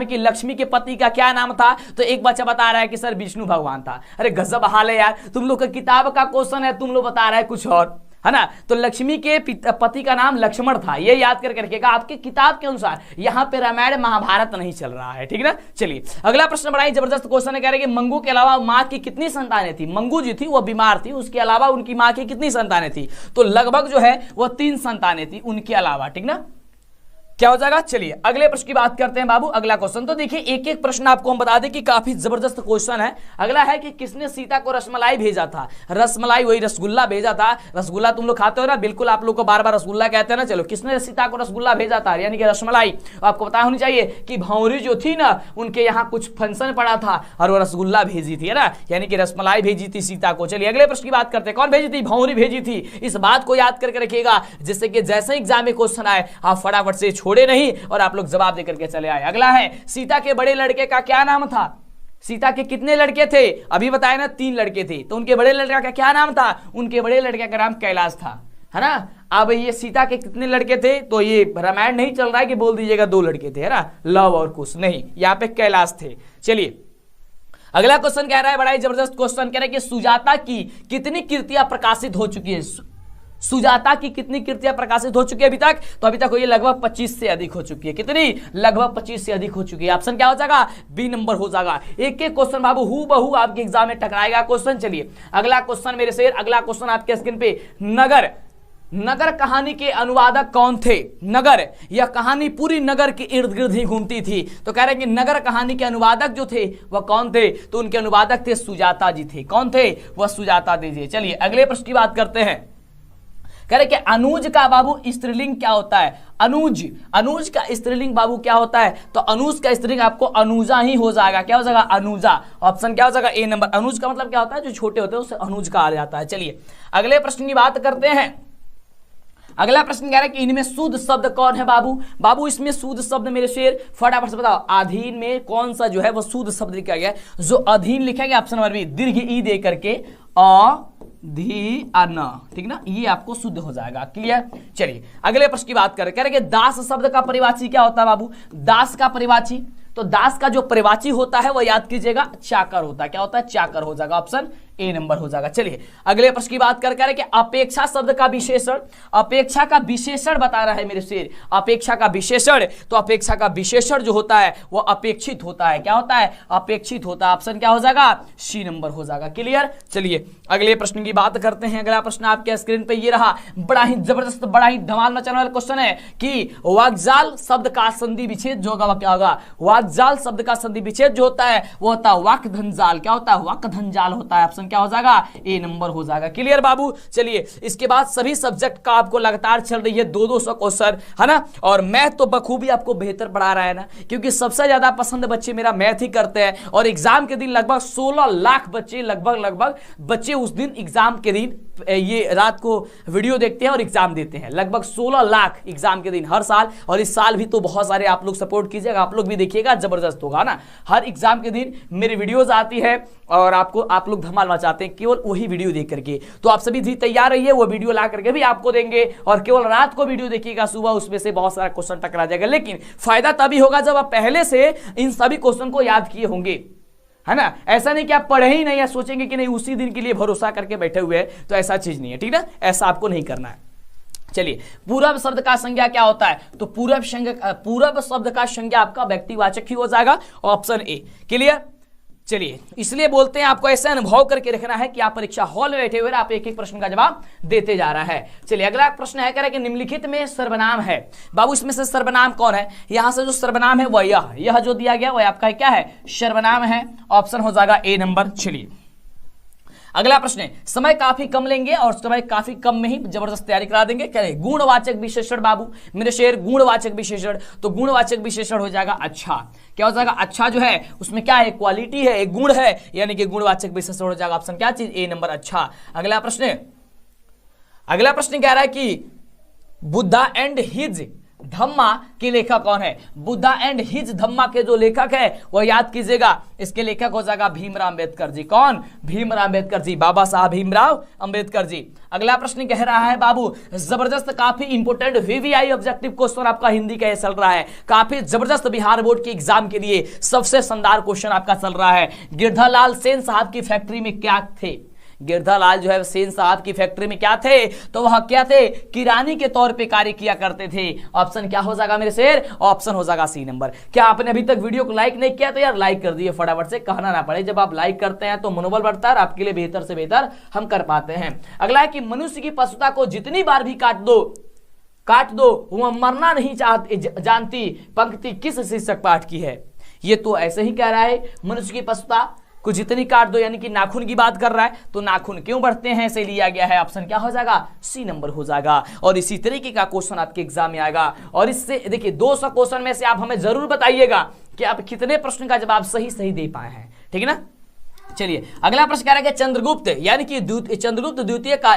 कि लक्ष्मी के पति का क्या नाम था, तो एक बच्चा बता रहा है कि सर विष्णु भगवान था। अरे गजब हाल है यार, तुम लोग का किताब का क्वेश्चन है, तुम लोग बता रहे हैं कुछ और, है ना। तो लक्ष्मी के पति का नाम लक्ष्मण था, ये याद करके रखिएगा। आपकी किताब के अनुसार यहाँ पे रामायण महाभारत नहीं चल रहा है, ठीक है ना। चलिए अगला प्रश्न बड़ा ही जबरदस्त क्वेश्चन है, कह रहे कि मंगू के अलावा माँ की कितनी संतानें थी। मंगू जी थी वो बीमार थी, उसके अलावा उनकी माँ की कितनी संतानें थी, तो लगभग जो है वो 3 संतानें थी उनके अलावा, ठीक ना। क्या हो जाएगा। चलिए अगले प्रश्न की बात करते हैं बाबू। अगला क्वेश्चन तो देखिए एक एक प्रश्न आपको हम बता दें कि काफी जबरदस्त क्वेश्चन है। अगला है कि किसने सीता को रसमलाई भेजा था। रसमलाई वही रसगुल्ला भेजा था। रसगुल्ला तुम लोग खाते हो ना, बिल्कुल आप लोग को बार बार रसगुल्ला कहते हैं ना। चलो किसने सीता को रसगुल्ला भेजा था, यानी कि रसमलाई। आपको पता होनी चाहिए कि भौरी जो थी ना, उनके यहाँ कुछ फंक्शन पड़ा था और वो रसगुल्ला भेजी थी, है ना, यानी कि रसमलाई भेजी थी सीता को। चलिए अगले प्रश्न की बात करते हैं, कौन भेजी थी, भौरी भेजी थी। इस बात को याद करके रखिएगा, जिससे कि जैसे एग्जाम में क्वेश्चन आए आप फटाफट से छोड़े नहीं और आप लोग जवाब देकर के चले आए। अगला है सीता के बड़े लड़के का क्या नाम था। सीता के कितने लड़के थे, अभी बताए ना 3 लड़के थे, तो उनके बड़े लड़के का क्या नाम था, उनके बड़े लड़के का नाम कैलाश था, है ना। अब ये सीता के कितने लड़के थे, तो ये रामायण नहीं चल रहा है कि बोल दीजिएगा 2 लड़के थे, है ना, लव और कुश नहीं, यहाँ पे कैलाश थे। चलिए अगला क्वेश्चन कह रहा है, बड़ा ही जबरदस्त क्वेश्चन कह रहा है कि सुजाता की कितनी कृतियां प्रकाशित हो चुकी है। सुजाता की कितनी कृतियां प्रकाशित हो चुकी है अभी तक, तो अभी तक ये लगभग 25 से अधिक हो चुकी है। कितनी, लगभग 25 से अधिक हो चुकी है। ऑप्शन क्या हो जाएगा, बी नंबर हो जाएगा। एक एक क्वेश्चन बाबू हु बहू आपके एग्जाम में टकराएगा क्वेश्चन। चलिए अगला क्वेश्चन मेरे शेर, अगला क्वेश्चन आपके स्क्रीन पे, नगर कहानी के अनुवादक कौन थे। नगर, यह कहानी पूरी नगर के इर्द गिर्द ही घूमती थी, तो कह रहे हैं कि नगर कहानी के अनुवादक जो थे वह कौन थे, तो उनके अनुवादक थे सुजाता जी थे। कौन थे, वह सुजाता जी। चलिए अगले प्रश्न की बात करते हैं, कह रहे कि अनुज का बाबू स्त्रीलिंग क्या होता है। अनुज का स्त्रीलिंग बाबू क्या होता है, तो अनुज का स्त्रीलिंग आपको अनुजा ही हो जाएगा। क्या हो जाएगा, अनुजा। ऑप्शन क्या हो जाएगा, ए नंबर। अनुज का मतलब क्या होता है, जो छोटे होते हैं उससे अनुज कहा जाता है। चलिए अगले प्रश्न की बात करते हैं। अगला प्रश्न कह रहा है कि इनमें शुद्ध शब्द कौन है बाबू इसमें शुद्ध शब्द मेरे शेर फटाफट से बताओ। अधीन में कौन सा जो है वो शुद्ध शब्द लिखा गया है, जो अधीन लिखा गया ऑप्शन नंबर बी, दीर्घ ई दे करके अधीन, ठीक ना, ये आपको शुद्ध हो जाएगा। क्लियर। चलिए अगले प्रश्न की बात करें, कह रहे कि दास शब्द का परिवाची क्या होता है बाबू। दास का परिवाची, तो दास का जो परिवाची होता है वो याद कीजिएगा चाकर होता है। क्या होता है, चाकर हो जाएगा। ऑप्शन ए नंबर हो जाएगा। चलिए अगले प्रश्न की बात कर कि अपेक्षा शब्द का विशेषण, अपेक्षा का विशेषण बता रहा है मेरे शेर। अपेक्षा का विशेषण, तो अपेक्षा का विशेषण जो होता है वो अपेक्षित होता है। क्या होता है, अपेक्षित होता है। ऑप्शन क्या हो जाएगा, सी नंबर हो जाएगा। क्लियर। चलिए अगले प्रश्न की बात करते हैं। अगला प्रश्न आपके स्क्रीन पे ये रहा, बड़ा ही जबरदस्त, बड़ा ही धमाल मचाने वाला क्वेश्चन है कि वाक्जाल शब्द का संधि विच्छेद जो होगा क्या होगा। वाक्जाल शब्द का संधि विच्छेद जो होता है वो होता है वाक्धनजाल। क्या होता है, वाक्धनजाल होता है। ऑप्शन क्या हो जाएगा, ए नंबर हो जाएगा। क्लियर बाबू। चलिए इसके बाद सभी सब्जेक्ट का आपको लगातार चल रही है 200 क्वेश्चन, है ना, और मैथ तो बखूबी आपको बेहतर पढ़ा रहा है ना, क्योंकि सबसे ज्यादा पसंद बच्चे मेरा मैथ ही करते हैं। और एग्जाम के दिन लगभग 16 लाख बच्चे लगभग बच्चे उस दिन एग्जाम के दिन ये रात को वीडियो देखते हैं और एग्जाम देते हैं। लगभग 16 लाख एग्जाम के दिन हर साल, और इस साल भी तो बहुत सारे आप लोग सपोर्ट कीजिएगा, आप लोग भी देखिएगा, जबरदस्त होगा ना। हर एग्जाम के दिन मेरी वीडियोस आती है और आप लोग धमाल मचाते हैं केवल वही वीडियो देख करके। तो आप सभी भी तैयार रहिए, वो वीडियो ला करके भी आपको देंगे, और केवल रात को वीडियो देखिएगा, सुबह उसमें से बहुत सारा क्वेश्चन टकरा जाएगा। लेकिन फायदा तभी होगा जब आप पहले से इन सभी क्वेश्चन को याद किए होंगे, है ना। ऐसा नहीं कि आप पढ़े ही नहीं या सोचेंगे कि नहीं उसी दिन के लिए भरोसा करके बैठे हुए हैं, तो ऐसा चीज नहीं है, ठीक ना, ऐसा आपको नहीं करना है। चलिए पूरब शब्द का संज्ञा क्या होता है, तो पूरब शब्द का संज्ञा आपका व्यक्तिवाचक ही हो जाएगा। Option A. क्लियर। चलिए इसलिए बोलते हैं आपको ऐसा अनुभव करके रखना है कि आप परीक्षा हॉल में बैठे हुए आप एक एक प्रश्न का जवाब देते जा रहा है। चलिए अगला प्रश्न है, कह रहा है कि निम्नलिखित में सर्वनाम है बाबू, इसमें से सर्वनाम कौन है। यहां से जो सर्वनाम है वह यह जो दिया गया वह आपका क्या है, सर्वनाम है। ऑप्शन हो जाएगा ए नंबर। चलिए अगला प्रश्न है, समय काफी कम लेंगे और समय काफी कम में ही जबरदस्त तैयारी करा देंगे। कह रहे गुणवाचक विशेषण बाबू मेरे शेर, गुणवाचक विशेषण, तो गुणवाचक विशेषण हो जाएगा अच्छा। क्या हो जाएगा, अच्छा जो है उसमें क्या है, क्वालिटी है, एक गुण है, यानी कि गुणवाचक विशेषण हो जाएगा। ऑप्शन क्या चीज, ए नंबर अच्छा। अगला प्रश्न है, अगला प्रश्न कह रहा है कि बुद्धा एंड हिज धम्मा के लेखक कौन है? बुद्धा एंड हिज धम्मा के जो लेखक है वह याद कीजिएगा, इसके लेखक हो जाएगा भीमराव अंबेडकर जी। कौन? भीमराव अंबेडकर जी, बाबा साहब भीमराव अंबेडकर जी। अगला प्रश्न कह रहा है बाबू, जबरदस्त काफी इंपोर्टेंट वीवीआई ऑब्जेक्टिव क्वेश्चन आपका हिंदी का चल रहा है, काफी जबरदस्त बिहार बोर्ड के एग्जाम के लिए सबसे शानदार क्वेश्चन आपका चल रहा है। गिरधालाल सेन साहब की फैक्ट्री में क्या थे? गिरधालाल जो है सेन साहब की फैक्ट्री में क्या थे? तो वह क्या थे? किरानी के तौर पे कार्य किया करते थे। ऑप्शन क्या हो जाएगा मेरे शेर? ऑप्शन हो जाएगा सी नंबर। क्या आपने अभी तक वीडियो को लाइक नहीं किया तो यार लाइक कर दिए फटाफट से, कहना ना पड़े। जब आप लाइक करते हैं तो मनोबल बढ़ता है और आपके लिए बेहतर से बेहतर हम कर पाते हैं। अगला है कि मनुष्य की पशुता को जितनी बार भी काट दो वह मरना नहीं जानती, पंक्ति किस शीर्षक पाठ की है? ये तो ऐसे ही कह रहा है, मनुष्य की पशुता को जितनी काट दो, यानी कि नाखून की बात कर रहा है, तो नाखून क्यों बढ़ते हैं से लिया गया है। ऑप्शन क्या हो जाएगा? सी नंबर हो जाएगा। और इसी तरीके का क्वेश्चन आपके एग्जाम में आएगा। और इससे देखिए 200 क्वेश्चन में से आप हमें जरूर बताइएगा कि आप कितने प्रश्न का जवाब सही दे पाए हैं, ठीक है ना। चलिए अगला प्रश्न कह रहा है कि चंद्रगुप्त यानी कि चंद्रगुप्त द्वितीय का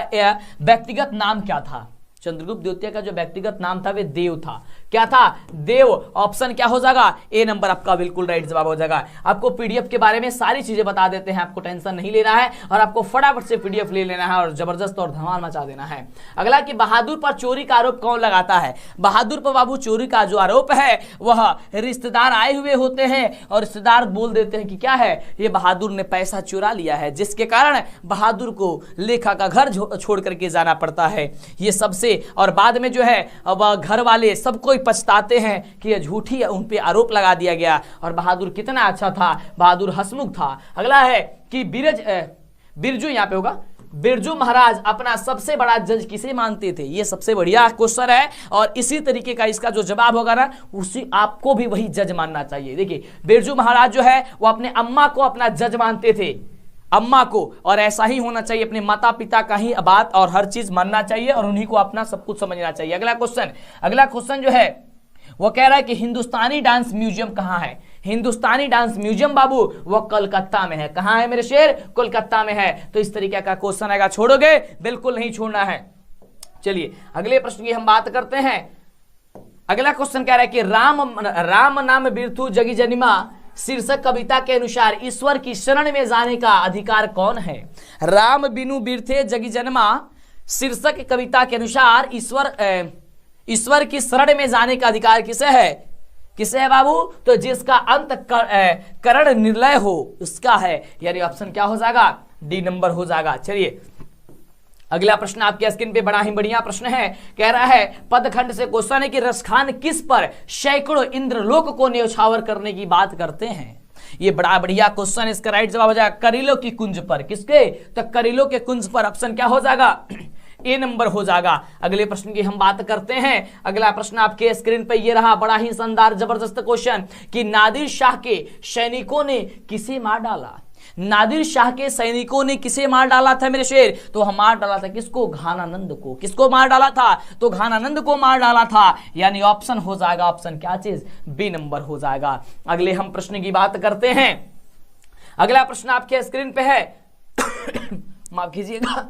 व्यक्तिगत नाम क्या था? चंद्रगुप्त द्वितीय का जो व्यक्तिगत नाम था वे देव था। क्या था? देव। ऑप्शन क्या हो जाएगा? ए नंबर आपका बिल्कुल राइट जवाब हो जाएगा। आपको पीडीएफ के बारे में सारी चीजें बता देते हैं, आपको टेंशन नहीं लेना है और आपको फटाफट से पीडीएफ ले लेना है और जबरदस्त और धमाल मचा देना है। अगला कि बहादुर पर चोरी का आरोप कौन लगाता है? बहादुर पर बाबू चोरी का जो आरोप है वह रिश्तेदार आए हुए होते हैं और रिश्तेदार बोल देते हैं कि क्या है, ये बहादुर ने पैसा चुरा लिया है, जिसके कारण बहादुर को लेखा का घर छोड़ करके जाना पड़ता है। ये सबसे और बाद में जो है अब घर वाले सब कोई पछताते हैं कि यह झूठी उन पे आरोप लगा दिया गया और बहादुर कितना अच्छा था, बहादुर हंसमुख था। अगला है कि बिरजू यहाँ पे होगा, बिरजू महाराज अपना सबसे बड़ा जज किसे मानते थे? ये सबसे बढ़िया क्वेश्चन है और इसी तरीके का इसका जो जवाब होगा ना उसी आपको भी वही जज मानना चाहिए। देखिए बिरजू महाराज जो है वो अपने अम्मा को अपना जज मानते थे, अम्मा को, और ऐसा ही होना चाहिए, अपने माता पिता का ही बात और हर चीज मानना चाहिए और उन्हीं को अपना सब कुछ समझना चाहिए। अगला क्वेश्चन जो है वो कह रहा है कि हिंदुस्तानी डांस म्यूजियम कहाँ है? हिंदुस्तानी डांस म्यूजियम बाबू वो कोलकाता में है। कहाँ है मेरे शेर? कोलकाता में है। तो इस तरीके का क्वेश्चन आएगा, छोड़ोगे? बिल्कुल नहीं छोड़ना है। चलिए अगले प्रश्न की हम बात करते हैं। अगला क्वेश्चन कह रहा है कि राम नाम बिरथु जगी जनिमा शीर्षक कविता के अनुसार ईश्वर की शरण में जाने का अधिकार कौन है? राम बिनु बिरथे जगी जन्मा शीर्षक कविता के अनुसार ईश्वर की शरण में जाने का अधिकार किसे है? किसे है बाबू? तो जिसका अंत करण निर्लय हो उसका है, यानी ऑप्शन क्या हो जाएगा? डी नंबर हो जाएगा। चलिए अगला प्रश्न आपके स्क्रीन पे बड़ा ही बढ़िया प्रश्न है, कह रहा है पदखंड से क्वेश्चन है कि रसखान किस पर सैकड़ों इंद्रलोक को न्यौछावर करने की बात करते हैं? ये बड़ा बढ़िया क्वेश्चन, इसका राइट जवाब हो जाएगा करीलो की कुंज पर। किसके? तो करीलो के कुंज पर। ऑप्शन क्या हो जाएगा? ए नंबर हो जाएगा। अगले प्रश्न की हम बात करते हैं। अगला प्रश्न आपके स्क्रीन पे ये रहा, बड़ा ही शानदार जबरदस्त क्वेश्चन कि नादिर शाह के सैनिकों ने किसे मार डाला? नादिर शाह के सैनिकों ने किसे मार डाला था मेरे शेर? तो हम मार डाला था किसको? घानानंद को। किसको मार डाला था? तो घानानंद को मार डाला था, यानी ऑप्शन हो जाएगा, ऑप्शन क्या चीज? बी नंबर हो जाएगा। अगले हम प्रश्न की बात करते हैं। अगला प्रश्न आपके स्क्रीन पे है माफ कीजिएगा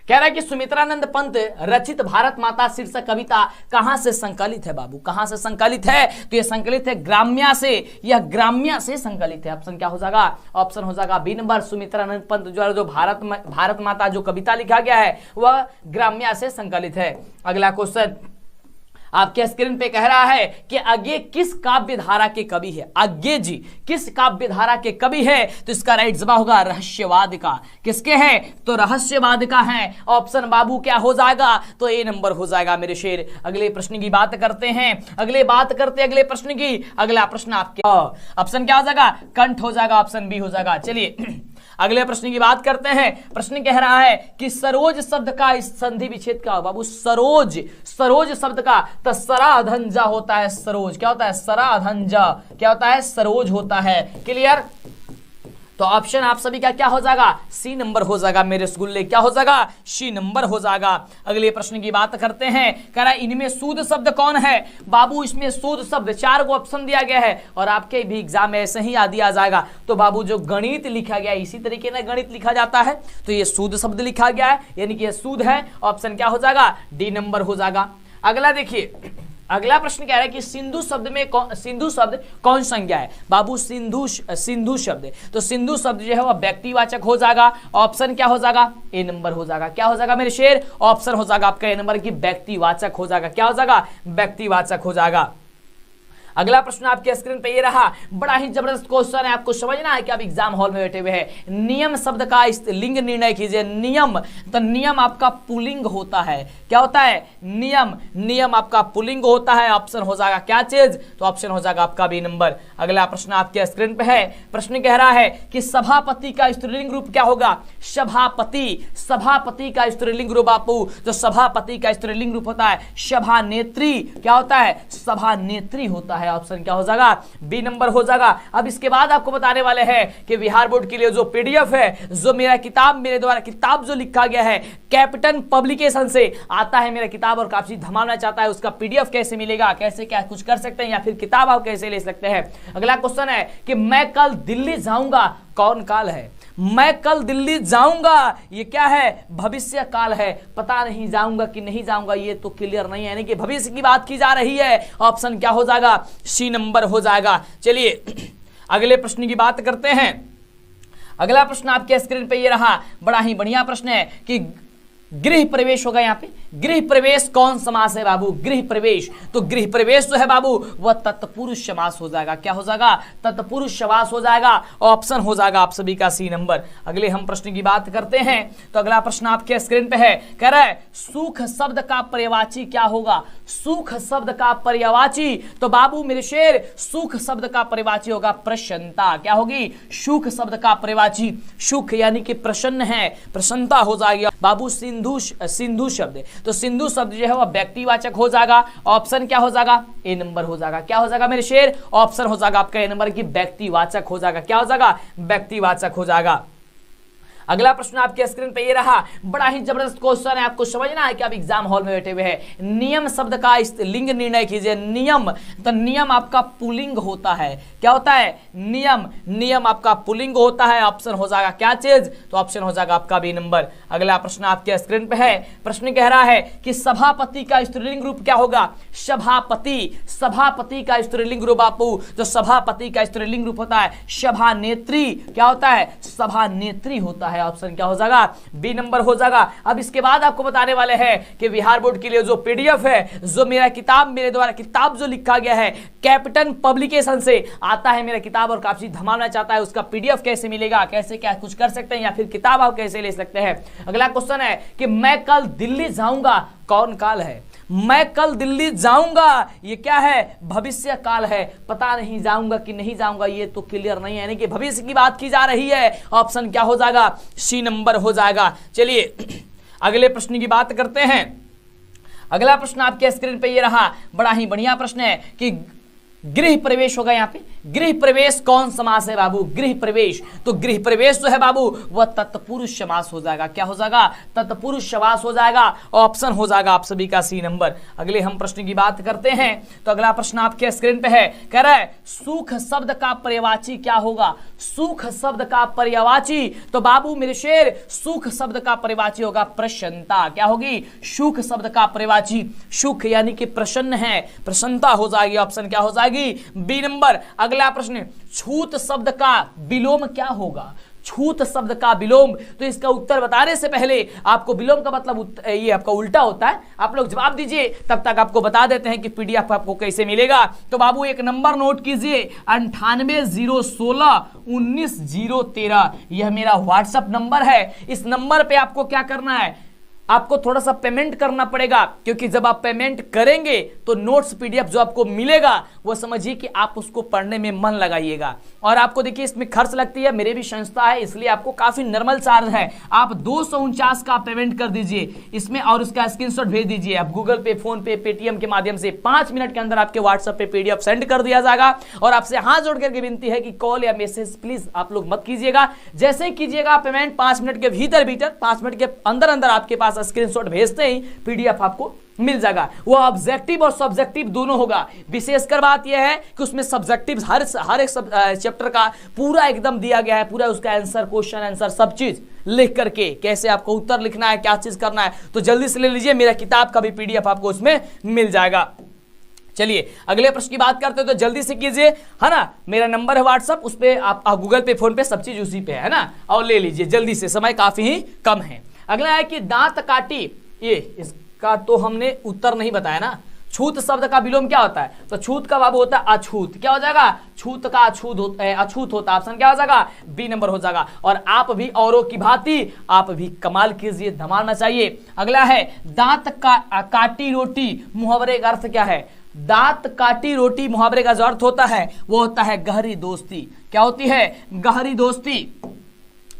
कह रहा है कि सुमित्रानंद पंत रचित भारत माता शीर्षक कविता कहां से संकलित है बाबू? कहां से संकलित है? तो यह संकलित है ग्राम्या से, यह ग्राम्या से संकलित है। ऑप्शन क्या हो जाएगा? ऑप्शन हो जाएगा बी नंबर। सुमित्रानंद पंत जो भारत माता जो कविता लिखा गया है वह ग्राम्या से संकलित है। अगला क्वेश्चन आपके स्क्रीन पे कह रहा है कि आगे किस काव्य धारा के कवि है? आगे जी किस काव्य धारा के कवि है? तो इसका राइट जवाब होगा रहस्यवाद का। किसके हैं? तो रहस्यवाद का है। ऑप्शन बाबू क्या हो जाएगा? तो ए नंबर हो जाएगा मेरे शेर। अगले प्रश्न की बात करते हैं। अगले प्रश्न की। अगला प्रश्न आपके ऑप्शन क्या हो जाएगा? कंठ हो जाएगा, ऑप्शन बी हो जाएगा। चलिए अगले प्रश्न की बात करते हैं। प्रश्न कह रहा है कि सरोज शब्द का इस संधि विच्छेद क्या हो बाबू? सरोज शब्द का तो सराधंजा होता है। सरोज क्या होता है? सराधंजा क्या होता है? सरोज होता है। क्लियर? तो ऑप्शन आप सभी का क्या हो जाएगा, सी नंबर हो जाएगा मेरे रसगुल्ले, क्या हो जाएगा, सी नंबर हो जाएगा। अगले प्रश्न की बात करते हैं, कह रहा इनमें शुद्ध शब्द कौन है। बाबू इसमें शुद्ध शब्द 4 को ऑप्शन दिया गया है और आपके भी एग्जाम में ऐसे ही आ दिया जाएगा। तो बाबू जो गणित लिखा गया इसी तरीके से गणित लिखा जाता है, तो ये शुद्ध शब्द लिखा गया है यानी कि ये शुद्ध है, ऑप्शन क्या हो जाएगा, डी नंबर हो जाएगा। अगला देखिए, अगला प्रश्न कह रहा है कि सिंधु शब्द में सिंधु शब्द कौन संज्ञा है। बाबू सिंधु शब्द, तो सिंधु शब्द जो है वह व्यक्तिवाचक हो जाएगा, ऑप्शन क्या हो जाएगा, ए नंबर हो जाएगा। क्या हो जाएगा मेरे शेर, ऑप्शन हो जाएगा आपका ए नंबर की व्यक्तिवाचक हो जाएगा, क्या हो जाएगा, व्यक्तिवाचक हो जाएगा। अगला प्रश्न आपके स्क्रीन पे ये रहा, बड़ा ही जबरदस्त क्वेश्चन है, आपको समझना है कि आप एग्जाम हॉल में बैठे हुए हैं। नियम शब्द का लिंग निर्णय कीजिए। नियम, तो नियम आपका पुल्लिंग होता है, क्या होता है, नियम, नियम आपका पुल्लिंग होता है, ऑप्शन हो जाएगा क्या चीज, तो ऑप्शन हो जाएगा आपका बी नंबर। अगला प्रश्न आपके स्क्रीन पे है, प्रश्न कह रहा है कि सभापति का स्त्रीलिंग रूप क्या होगा। सभापति, सभापति का स्त्रीलिंग रूप बापू, जो सभापति का स्त्रीलिंग रूप होता है सभानेत्री, क्या होता है, सभानेत्री होता है, ऑप्शन क्या हो जाएगा, बी नंबर हो जाएगा। अब इसके बाद आपको बताने वाले हैं कि बिहार बोर्ड के लिए जो पीडीएफ है, जो मेरा किताब, मेरे द्वारा किताब जो लिखा गया है कैपिटन पब्लिकेशन से आता है मेरा किताब और काफी धमाना चाहता है, उसका पीडीएफ कैसे मिलेगा, कैसे क्या कुछ कर सकते हैं या फिर किताब आप कैसे ले सकते हैं। अगला क्वेश्चन है कि मैं कल दिल्ली जाऊंगा, कौन काल है। मैं कल दिल्ली जाऊंगा, ये क्या है, भविष्य काल है, पता नहीं जाऊंगा कि नहीं जाऊंगा ये तो क्लियर नहीं है, यानी कि भविष्य की बात की जा रही है, ऑप्शन क्या हो जाएगा, सी नंबर हो जाएगा। चलिए अगले प्रश्न की बात करते हैं। अगला प्रश्न आपके स्क्रीन पे ये रहा, बड़ा ही बढ़िया प्रश्न है कि गृह प्रवेश होगा। यहाँ पे गृह प्रवेश कौन समास है बाबू, गृह प्रवेश, तो गृह प्रवेश जो है बाबू वह तत्पुरुष समास हो जाएगा, क्या हो जाएगा, तत्पुरुष समास हो जाएगा, ऑप्शन हो जाएगा आप सभी का सी नंबर। अगले हम प्रश्न की बात करते हैं, तो अगला प्रश्न आपके स्क्रीन पे है, कह रहा है सुख शब्द का पर्यायवाची क्या होगा। सुख शब्द का पर्यायवाची, तो बाबू मेरे शेर सुख शब्द का पर्यायवाची होगा प्रसन्नता, क्या होगी, सुख शब्द का पर्यायवाची, सुख यानी कि प्रसन्न है, प्रसन्नता हो जाएगी बाबू। सिंधु शब्द, तो सिंधु शब्द जो है वह व्यक्तिवाचक हो जाएगा, ऑप्शन क्या हो जाएगा, ए नंबर हो जाएगा। क्या हो जाएगा मेरे शेर, ऑप्शन हो जाएगा आपका ए नंबर की व्यक्तिवाचक हो जाएगा, क्या हो जाएगा, व्यक्तिवाचक हो जाएगा। अगला प्रश्न आपके स्क्रीन पे ये रहा, बड़ा ही जबरदस्त क्वेश्चन है, आपको समझना है कि आप एग्जाम हॉल में बैठे हुए हैं। नियम शब्द का लिंग निर्णय कीजिए। नियम, तो नियम आपका पुल्लिंग होता है, क्या होता है, नियम, नियम आपका पुल्लिंग होता है, ऑप्शन हो जाएगा क्या चीज, तो ऑप्शन हो जाएगा आपका बी नंबर। अगला प्रश्न आपके स्क्रीन पे है, प्रश्न कह रहा है कि सभापति का स्त्रीलिंग रूप क्या होगा। सभापति, सभापति का स्त्रीलिंग रूप बापू, जो सभापति का स्त्रीलिंग रूप होता है सभानेत्री, क्या होता है, सभानेत्री होता है, ऑप्शन क्या हो जाएगा, बी नंबर हो जाएगा। अब इसके बाद आपको बताने वाले हैं कि बिहार बोर्ड के लिए जो पीडीएफ है, जो मेरा किताब, मेरे द्वारा किताब जो लिखा गया है कैपिटन पब्लिकेशन से आता है मेरा किताब और काफी धमाना चाहता है, उसका पीडीएफ कैसे मिलेगा, कैसे क्या कुछ कर सकते हैं या फिर किताब आप कैसे ले सकते हैं। अगला क्वेश्चन है कि मैं कल दिल्ली जाऊंगा, कौन काल है। मैं कल दिल्ली जाऊंगा, ये क्या है, भविष्य काल है, पता नहीं जाऊंगा कि नहीं जाऊंगा ये तो क्लियर नहीं है, यानी कि भविष्य की बात की जा रही है, ऑप्शन क्या हो जाएगा, सी नंबर हो जाएगा। चलिए अगले प्रश्न की बात करते हैं। अगला प्रश्न आपके स्क्रीन पे ये रहा, बड़ा ही बढ़िया प्रश्न है कि गृह प्रवेश होगा। यहाँ पे गृह प्रवेश कौन समास है बाबू, गृह प्रवेश, तो गृह प्रवेश जो है बाबू वह तत्पुरुष समास हो जाएगा, क्या हो जाएगा, तत्पुरुष समास हो जाएगा, ऑप्शन हो जाएगा आप सभी का सी नंबर। अगले हम प्रश्न की बात करते हैं, तो अगला प्रश्न आपके स्क्रीन पे है, कह रहा है सुख शब्द का पर्यायवाची क्या होगा। सुख शब्द का पर्यायवाची, तो बाबू मेरे शेर सुख शब्द का पर्यायवाची होगा प्रसन्नता, क्या होगी, सुख शब्द का पर्यायवाची, सुख यानी कि प्रसन्न है, प्रसन्नता हो जाएगी, ऑप्शन क्या हो जाएगी, बी नंबर। अगला प्रश्न, छूत शब्द का विलोम क्या होगा। छूत शब्द का विलोम, तो इसका उत्तर बताने से पहले आपको विलोम का मतलब ये आपका उल्टा होता है, आप लोग जवाब दीजिए, तब तक आपको बता देते हैं कि पीडीएफ आपको कैसे मिलेगा। तो बाबू एक नंबर नोट कीजिए, 9801919013, यह मेरा व्हाट्सएप नंबर है। इस नंबर पे आपको क्या करना है, आपको थोड़ा सा पेमेंट करना पड़ेगा, क्योंकि जब आप पेमेंट करेंगे तो नोट्स पीडीएफ जो आपको मिलेगा वो समझिए कि आप उसको पढ़ने में मन लगाइएगा। और आपको देखिए इसमें खर्च लगती है, मेरे भी संस्था है इसलिए आपको काफी नॉर्मल चार्ज है। आप 249 का पेमेंट कर दीजिए इसमें और उसका स्क्रीनशॉट भेज दीजिए आप गूगल पे, फोन पे, पेटीएम के माध्यम से। 5 मिनट के अंदर आपके व्हाट्सएप पे पीडीएफ सेंड कर दिया जाएगा। और आपसे हाथ जोड़ करके विनती है कि कॉल या मैसेज प्लीज आप लोग मत कीजिएगा। जैसे ही कीजिएगा पेमेंट 5 मिनट के भीतर 5 मिनट के अंदर आपके पास स्क्रीनशॉट भेजते ही पीडीएफ आपको मिल जाएगा। वो ऑब्जेक्टिव और सब्जेक्टिव दोनों होगा। विशेषकर बात यह है कि उसमें सब्जेक्टिव हर एक चैप्टर का पूरा एकदम दिया गया है, पूरा उसका आंसर, क्वेश्चन आंसर सब चीज लिख करके, कैसे आपको उत्तर लिखना है, क्या चीज करना है। तो जल्दी से ले लीजिए, मेरा किताब का भी पीडीएफ आपको उसमें मिल जाएगा। चलिए अगले प्रश्न की बात करते हैं, तो जल्दी से कीजिए, है ना। मेरा नंबर है व्हाट्सअप, उस पर आप गूगल पे, फोन पे सब चीज उसी पे है ना, और ले लीजिए जल्दी से, समय काफी ही कम है। अगला है कि दांत काटी, ये इसका तो हमने उत्तर नहीं बताया ना। छूत शब्द का विलोम क्या होता है? तो छूत का बाबू होता है अछूत। क्या हो जाएगा? छूत का अछूत होता। ऑप्शन क्या हो जाएगा? बी नंबर हो जाएगा। और आप भी औरों की भांति आप भी कमाल कीजिए, धमाल मचाइए। अगला है दांत काटी रोटी, मुहावरे का अर्थ क्या है? दांत काटी रोटी मुहावरे का जो अर्थ होता है वो होता है गहरी दोस्ती। क्या होती है? गहरी दोस्ती।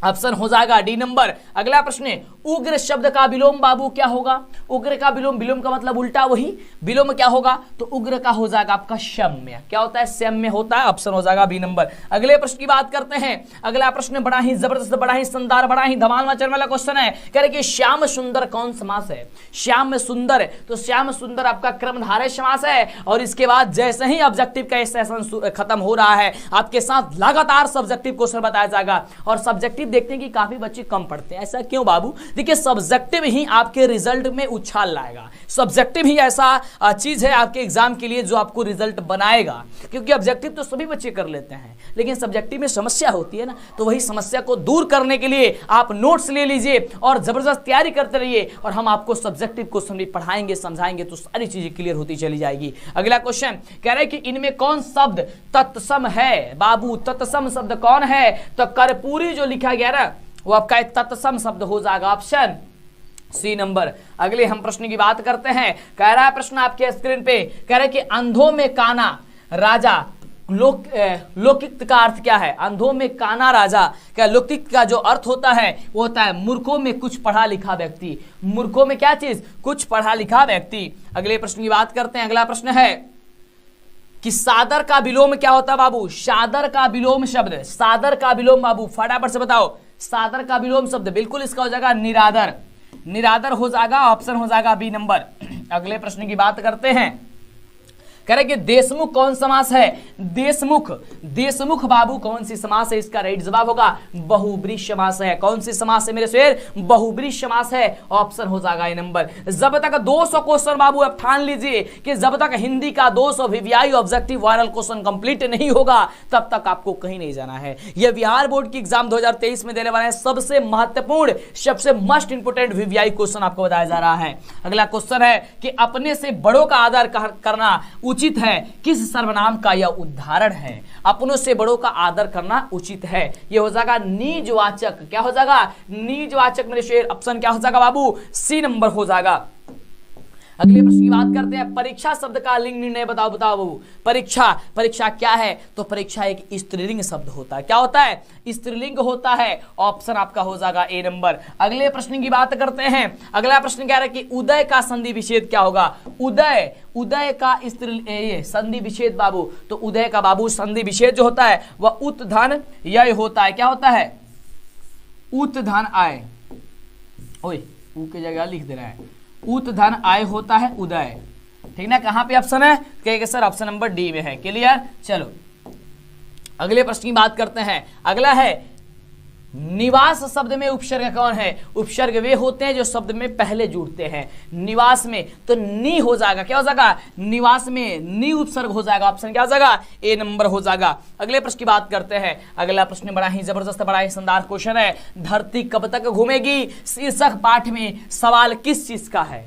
ऑप्शन हो जाएगा डी नंबर। अगला प्रश्न, उग्र शब्द का विलोम बाबू क्या होगा? उग्र का विलोम, विलोम का मतलब उल्टा, वही विलोम क्या होगा? तो उग्र का हो जाएगा आपका सौम्य। क्या होता है? सौम्य होता है। ऑप्शन हो जाएगा बी नंबर। अगले प्रश्न की बात करते हैं। अगला प्रश्न बड़ा ही जबरदस्त, बड़ा ही शानदार, बड़ा ही धमाल मचाने वाला क्वेश्चन है। कह रहे कि श्याम सुंदर कौन समास है? श्याम सुंदर, तो श्याम सुंदर आपका क्रमधारय समास है। और इसके बाद जैसे ही ऑब्जेक्टिव का सेशन खत्म हो रहा है, आपके साथ लगातार सब्जेक्टिव क्वेश्चन बताया जाएगा। और सब्जेक्टिव देखते हैं कि काफी बच्चे कम पढ़ते हैं। ऐसा क्यों बाबू? देखिए सब्जेक्टिव ही आपके रिजल्ट में उछाल लाएगा। सब्जेक्टिव ही ऐसा चीज है आपके एग्जाम के लिए जो आपको रिजल्ट बनाएगा। क्योंकि ऑब्जेक्टिव तो सभी बच्चे कर लेते हैं, लेकिन सब्जेक्टिव में समस्या होती है ना, तो वही समस्या को दूर करने के लिए आप नोट्स ले लीजिए और जबरदस्त तैयारी करते रहिए। और हम आपको सब्जेक्टिव क्वेश्चन भी पढ़ाएंगे, समझाएंगे, तो सारी चीजें क्लियर होती चली जाएगी। अगला क्वेश्चन कह रहे हैं कि इनमें कौन शब्द तत्सम है? बाबू तत्सम शब्द कौन है? तो कर्पूरी जो लिखा गया ना वो आपका तत्सम शब्द हो जाएगा। Option C number. अगले हम प्रश्न की बात करते हैं। कह रहा है प्रश्न आपके स्क्रीन पे, कह रहे कि अंधों में काना राजा, लौकिक का अर्थ क्या है? अंधों में काना राजा, क्या लौकिक का जो अर्थ होता है वो होता है मूर्खों में कुछ पढ़ा लिखा व्यक्ति। मूर्खों में क्या चीज? कुछ पढ़ा लिखा व्यक्ति। अगले प्रश्न की बात करते हैं। अगला प्रश्न है कि सादर का विलोम क्या होता है बाबू? सादर का विलोम शब्द, सादर का विलोम बाबू फटाफट से बताओ। सादर का विलोम शब्द बिल्कुल इसका हो जाएगा निरादर। निरादर हो जाएगा। ऑप्शन हो जाएगा बी नंबर। अगले प्रश्न की बात करते हैं। कह रहे कि देशमुख कौन समास है? देशमुख, देशमुख बाबू कौन सी समास है? इसका राइट जवाब होगा बहुब्रीहि समास है। कौन सी समास है मेरे शेर? बहुब्रीहि समास है। ऑप्शन हो जाएगा ए नंबर। जब तक 200 क्वेश्चन बाबू आप ठान लीजिए कि जब तक हिंदी का 200 VVI objective viral question complete नहीं होगा तब तक आपको कहीं नहीं जाना है। यह बिहार बोर्ड की एग्जाम 2023 में देने वाले हैं सबसे महत्वपूर्ण, सबसे मस्ट इंपोर्टेंट वीवीआई क्वेश्चन आपको बताया जा रहा है। अगला क्वेश्चन है कि अपने से बड़ों का आदर करना उचित है, किस सर्वनाम का यह उदाहरण है? अपनों से बड़ों का आदर करना उचित है, यह हो जाएगा निजवाचक। क्या हो जाएगा? निजवाचक मेरे शेर। ऑप्शन क्या हो जाएगा बाबू? सी नंबर हो जाएगा। अगले प्रश्न की बात करते हैं। परीक्षा शब्द का लिंग निर्णय बताओ बाबू। परीक्षा, परीक्षा क्या है? तो परीक्षा एक स्त्रीलिंग शब्द होता है। क्या होता है? स्त्रीलिंग होता है। ऑप्शन आपका हो जाएगा ए नंबर। अगले प्रश्न की बात करते हैं। अगला प्रश्न क्या है कि उदय का संधि विच्छेद क्या होगा? उदय, उदय का स्त्री संधि विच्छेद बाबू, तो उदय का बाबू संधि विच्छेद जो होता है वह उत धन यय होता है। क्या होता है? उत धन आय। ओए ऊ की जगह लिख दे रहा है, उत धन आय होता है उदय। ठीक ना? कहां पे ऑप्शन है? कहेगा सर ऑप्शन नंबर डी में है। क्लियर? चलो अगले प्रश्न की बात करते हैं। अगला है निवास शब्द में उपसर्ग कौन है? उपसर्ग वे होते हैं जो शब्द में पहले जुड़ते हैं। निवास में तो नी हो जाएगा। क्या हो जाएगा? निवास में नी उपसर्ग हो जाएगा। ऑप्शन क्या हो जाएगा? ए नंबर हो जाएगा। अगले प्रश्न की बात करते हैं। अगला प्रश्न बड़ा ही जबरदस्त, बड़ा ही शानदार क्वेश्चन है। धरती कब तक घूमेगी? शीर्षक पाठ में सवाल किस चीज का है?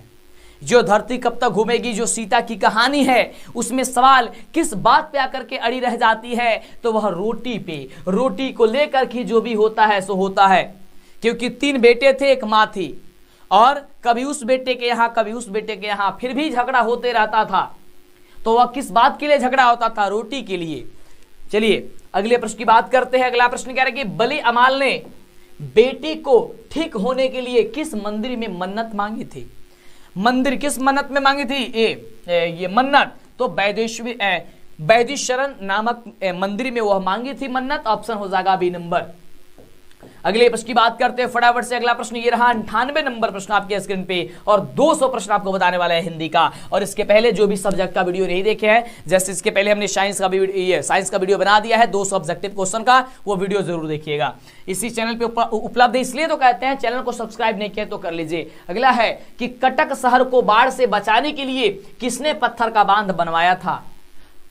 जो धरती कब तक घूमेगी, जो सीता की कहानी है, उसमें सवाल किस बात पे आकर के अड़ी रह जाती है? तो वह रोटी पे, रोटी को लेकर के जो भी होता है सो होता है। क्योंकि 3 बेटे थे, एक माँ थी, और कभी उस बेटे के यहाँ, कभी उस बेटे के यहाँ, फिर भी झगड़ा होते रहता था। तो वह किस बात के लिए झगड़ा होता था? रोटी के लिए। चलिए अगले प्रश्न की बात करते हैं। अगला प्रश्न कह रहा है कि बली अमाल ने बेटी को ठीक होने के लिए किस मंदिर में मन्नत मांगी थी? मंदिर किस मन्नत में मांगी थी? ये मन्नत तो वैदेश्वरन नामक मंदिर में वह मांगी थी मन्नत। ऑप्शन हो जाएगा बी नंबर। अगले प्रश्न की बात करते हैं फटाफट से। अगला प्रश्न ये रहा 98 नंबर प्रश्न आपके स्क्रीन पे, और 200 प्रश्न आपको बताने वाला है हिंदी का। और इसके पहले जो भी सब्जेक्ट का वीडियो नहीं देखे हैं, जैसे इसके पहले हमने साइंस का वीडियो बना दिया है 200 ऑब्जेक्टिव क्वेश्चन का, वो वीडियो जरूर देखिएगा। इसी चैनल पे उपलब्ध है, इसलिए तो कहते हैं चैनल को सब्सक्राइब नहीं किया तो कर लीजिए। अगला है कि कटक शहर को बाढ़ से बचाने के लिए किसने पत्थर का बांध बनवाया था?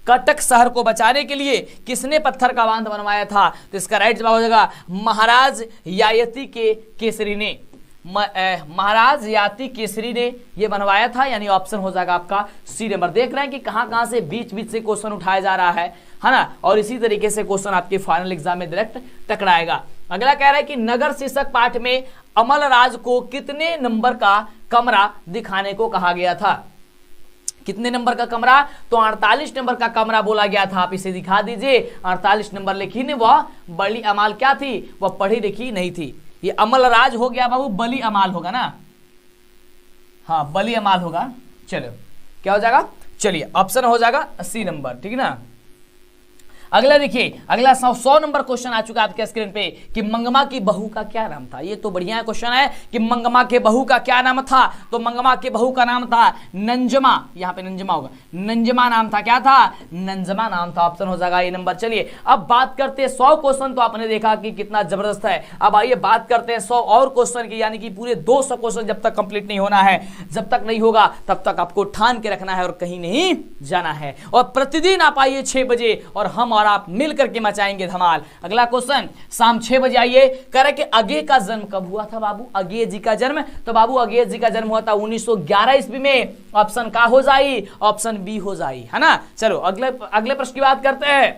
कटक शहर को बचाने के लिए किसने पत्थर का बांध बनवाया था? तो इसका राइट जवाब हो जाएगा महाराज यायती केसरी ने। महाराज याती केसरी ने ये बनवाया था, यानी ऑप्शन हो जाएगा आपका सी नंबर। देख रहे हैं कि कहां से बीच बीच से क्वेश्चन उठाया जा रहा है ना, और इसी तरीके से क्वेश्चन आपके फाइनल एग्जाम में डायरेक्ट टकराएगा। अगला कह रहा है कि नगर शीर्षक पाठ में अमलराज को कितने नंबर का कमरा दिखाने को कहा गया था? कितने नंबर का कमरा? तो 48 नंबर का कमरा बोला गया था। आप इसे दिखा दीजिए। 48 नंबर लेकिन वह बली अमाल क्या थी? वह पढ़ी लिखी नहीं थी। ये अमलराज हो गया बाबू, बली अमाल होगा ना? हाँ बली अमाल होगा। चलो क्या हो जाएगा? चलिए ऑप्शन हो जाएगा सी नंबर, ठीक है ना। अगला देखिए, अगला 100 नंबर क्वेश्चन आ चुका है आपके स्क्रीन पे कि मंगमा की बहू का क्या नाम था? ये तो बढ़िया क्वेश्चन है कि मंगमा के बहू का क्या नाम था। तो मंगमा के बहू का नाम था नंजमा। यहाँ पे नंजमा होगा, नंजमा नाम था। क्या था? नंजमा नाम था। ऑप्शन हो जाएगा ये नंबर। चलिए अब बात करते हैं 100 क्वेश्चन तो आपने देखा कि कितना जबरदस्त है। अब आइए बात करते हैं 100 और क्वेश्चन की, यानी कि पूरे 200 क्वेश्चन जब तक कंप्लीट नहीं होना है, जब तक नहीं होगा तब तक आपको ठान के रखना है और कहीं नहीं जाना है। और प्रतिदिन आप आइए 6 बजे और हम और आप मिल करके मचाएंगे धमाल। अगला क्वेश्चन शाम 6 बजे आइए। कह रहे कि अगे का जन्म कब हुआ था बाबू? अगे जी का जन्म, तो बाबू अगे जी का जन्म हुआ था 1911 ईस्वी में। ऑप्शन का हो जाए? ऑप्शन बी हो जाए, है ना। चलो अगले प्रश्न की बात करते हैं।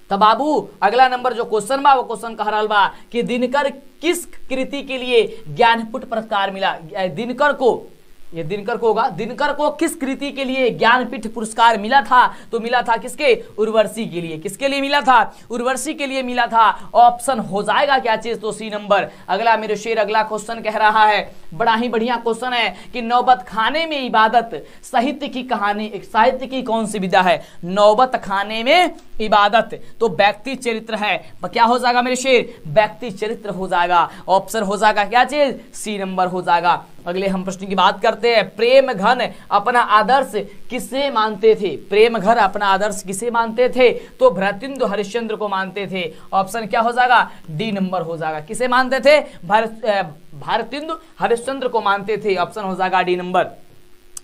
तो बाबू अगला नंबर जो क्वेश्चन बा वो क्वेश्चन कह रहा बा कि दिनकर किस कृति के लिए ज्ञानपीठ पुरस्कार मिला? दिनकर को, ये दिनकर को होगा, दिनकर को किस कृति के लिए ज्ञानपीठ पुरस्कार मिला था? तो मिला था किसके? उर्वशी के लिए। किसके लिए मिला था? उर्वशी के लिए मिला था। ऑप्शन हो जाएगा क्या चीज? तो सी नंबर। अगला मेरे शेर अगला क्वेश्चन कह रहा है, बड़ा ही बढ़िया क्वेश्चन है कि नौबत खाने में इबादत साहित्य की कहानी, साहित्य की कौन सी विधा है? नौबत खाने में इबादत तो व्यक्ति चरित्र है। क्या हो जाएगा मेरे शेर? व्यक्ति चरित्र हो जाएगा। ऑप्शन हो जाएगा क्या चीज? सी नंबर हो जाएगा। अगले हम प्रश्न की बात करते हैं। प्रेम घन अपना आदर्श किसे मानते थे? प्रेम घन अपना आदर्श किसे मानते थे? तो भरतेंदु हरिश्चंद्र को मानते थे। ऑप्शन क्या हो जाएगा? डी नंबर हो जाएगा। किसे मानते थे? भरतेंदु हरिश्चंद्र को मानते थे। ऑप्शन हो जाएगा डी नंबर।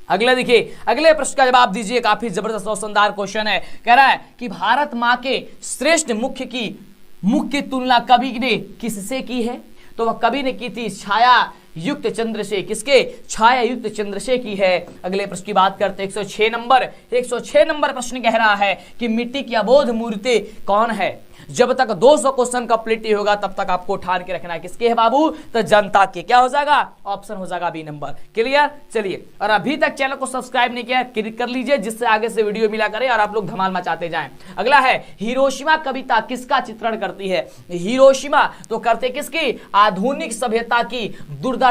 अगला देखिए, अगले प्रश्न का जवाब दीजिए। काफी जबरदस्त और शानदार क्वेश्चन है। कह रहा है कि भारत माँ के श्रेष्ठ मुख्य की तुलना कवि ने किससे की है? तो वह कवि ने की थी छाया युक्त चंद्र से। किसके? छाया युक्त चंद्र से की है। अगले प्रश्न की बात करते हैं 106 नंबर प्रश्न कह रहा है कि मिट्टी की अबोध मूर्ति कौन है? जब तक 200 क्वेश्चन कंप्लीट नहीं होगा तब तक आपको ठान के रखना है। किसके है बाबू? तो जनता के। क्या हो जाएगा? ऑप्शन हो जाएगा बी नंबर। क्लियर? चलिए, और अभी तक चैनल को सब्सक्राइब नहीं किया क्लिक कर लीजिए, जिससे आगे से वीडियो मिला करे और आप लोग धमाल मचाते जाएं। अगला है हिरोशिमा कविता किसका चित्रण करती है? हिरोशिमा तो करते किसकी? आधुनिक सभ्यता की दुर्दशा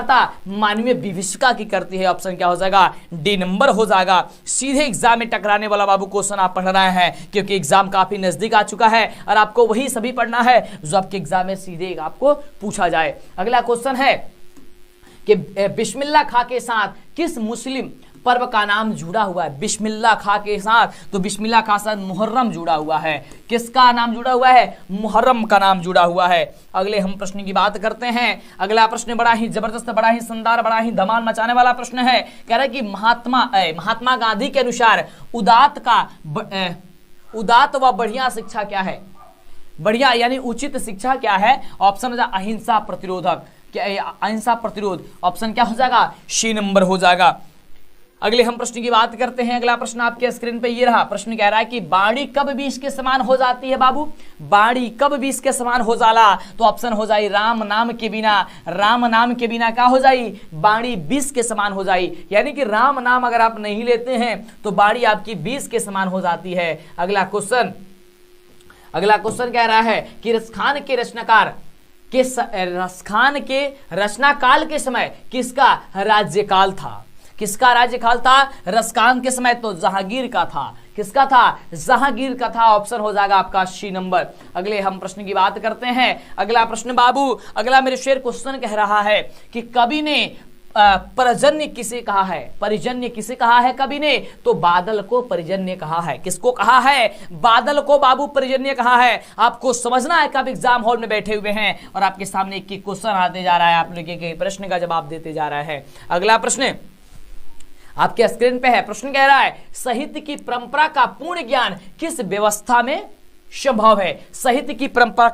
मानवीय विभीषिका की करती है। ऑप्शन क्या हो जाएगा? डी नंबर हो जाएगा। सीधे एग्जाम में टकराने वाला बाबू क्वेश्चन आप पढ़ रहे हैं, क्योंकि एग्जाम काफी नजदीक आ चुका है और आपको वही सभी पढ़ना है जो आपके एग्जाम में सीधे आपको पूछा जाए। अगला क्वेश्चन है कि बिस्मिल्लाह खां के साथ किस मुस्लिम पर्व का नाम जुड़ा हुआ है? बिस्मिल्लाह खां के साथ, तो बिस्मिल्लाह खां साथ मुहर्रम जुड़ा हुआ है। किसका नाम जुड़ा हुआ है? मुहर्रम का नाम जुड़ा हुआ है। अगले हम प्रश्न की बात करते हैं। अगला प्रश्न बड़ा ही जबरदस्त, बड़ा ही शानदार, बड़ा ही धमाल मचाने वाला प्रश्न है। कह रहा है कि महात्मा गांधी के अनुसार उदात्त व बढ़िया शिक्षा क्या है? बढ़िया यानी उचित शिक्षा क्या है? ऑप्शन अहिंसा प्रतिरोधक। क्या अहिंसा प्रतिरोध? ऑप्शन क्या हो जाएगा? सी नंबर हो जाएगा। अगले हम प्रश्न की बात करते हैं। अगला प्रश्न आपके स्क्रीन पे ये रहा। प्रश्न कह रहा है कि बाड़ी कब 20 के समान हो जाती है बाबू? बाड़ी कब 20 के समान हो जाला? तो ऑप्शन हो जाई राम नाम के बिना। राम नाम के बिना क्या हो जाई? बाड़ी 20 के समान हो जाई। यानी कि राम नाम अगर आप नहीं लेते हैं तो बाड़ी आपकी 20 के समान हो जाती है। अगला क्वेश्चन कह रहा है कि रसखान के रचनाकार रसखान के रचनाकाल के समय किसका राज्यकाल था? किसका राज्यकाल था रसखान के समय? तो जहांगीर का था। किसका था? जहांगीर का था। ऑप्शन हो जाएगा आपका सी नंबर। अगले हम प्रश्न की बात करते हैं। अगला प्रश्न बाबू, अगला मेरे शेर क्वेश्चन कह रहा है कि कवि ने परजन्य किसे कहा है? परिजन्य किसे कहा है कवि ने? तो बादल को परिजन्य कहा है। किसको कहा है? बादल को बाबू परिजन्य कहा है। आपको समझना है कि आप एग्जाम हॉल में बैठे हुए हैं और आपके सामने एक क्वेश्चन आते जा रहा है, आप लोग के प्रश्न का जवाब देते जा रहा है। अगला प्रश्न आपके स्क्रीन पे है। प्रश्न कह रहा है साहित्य की परंपरा का पूर्ण ज्ञान किस व्यवस्था में संभव है? साहित्य की परंपरा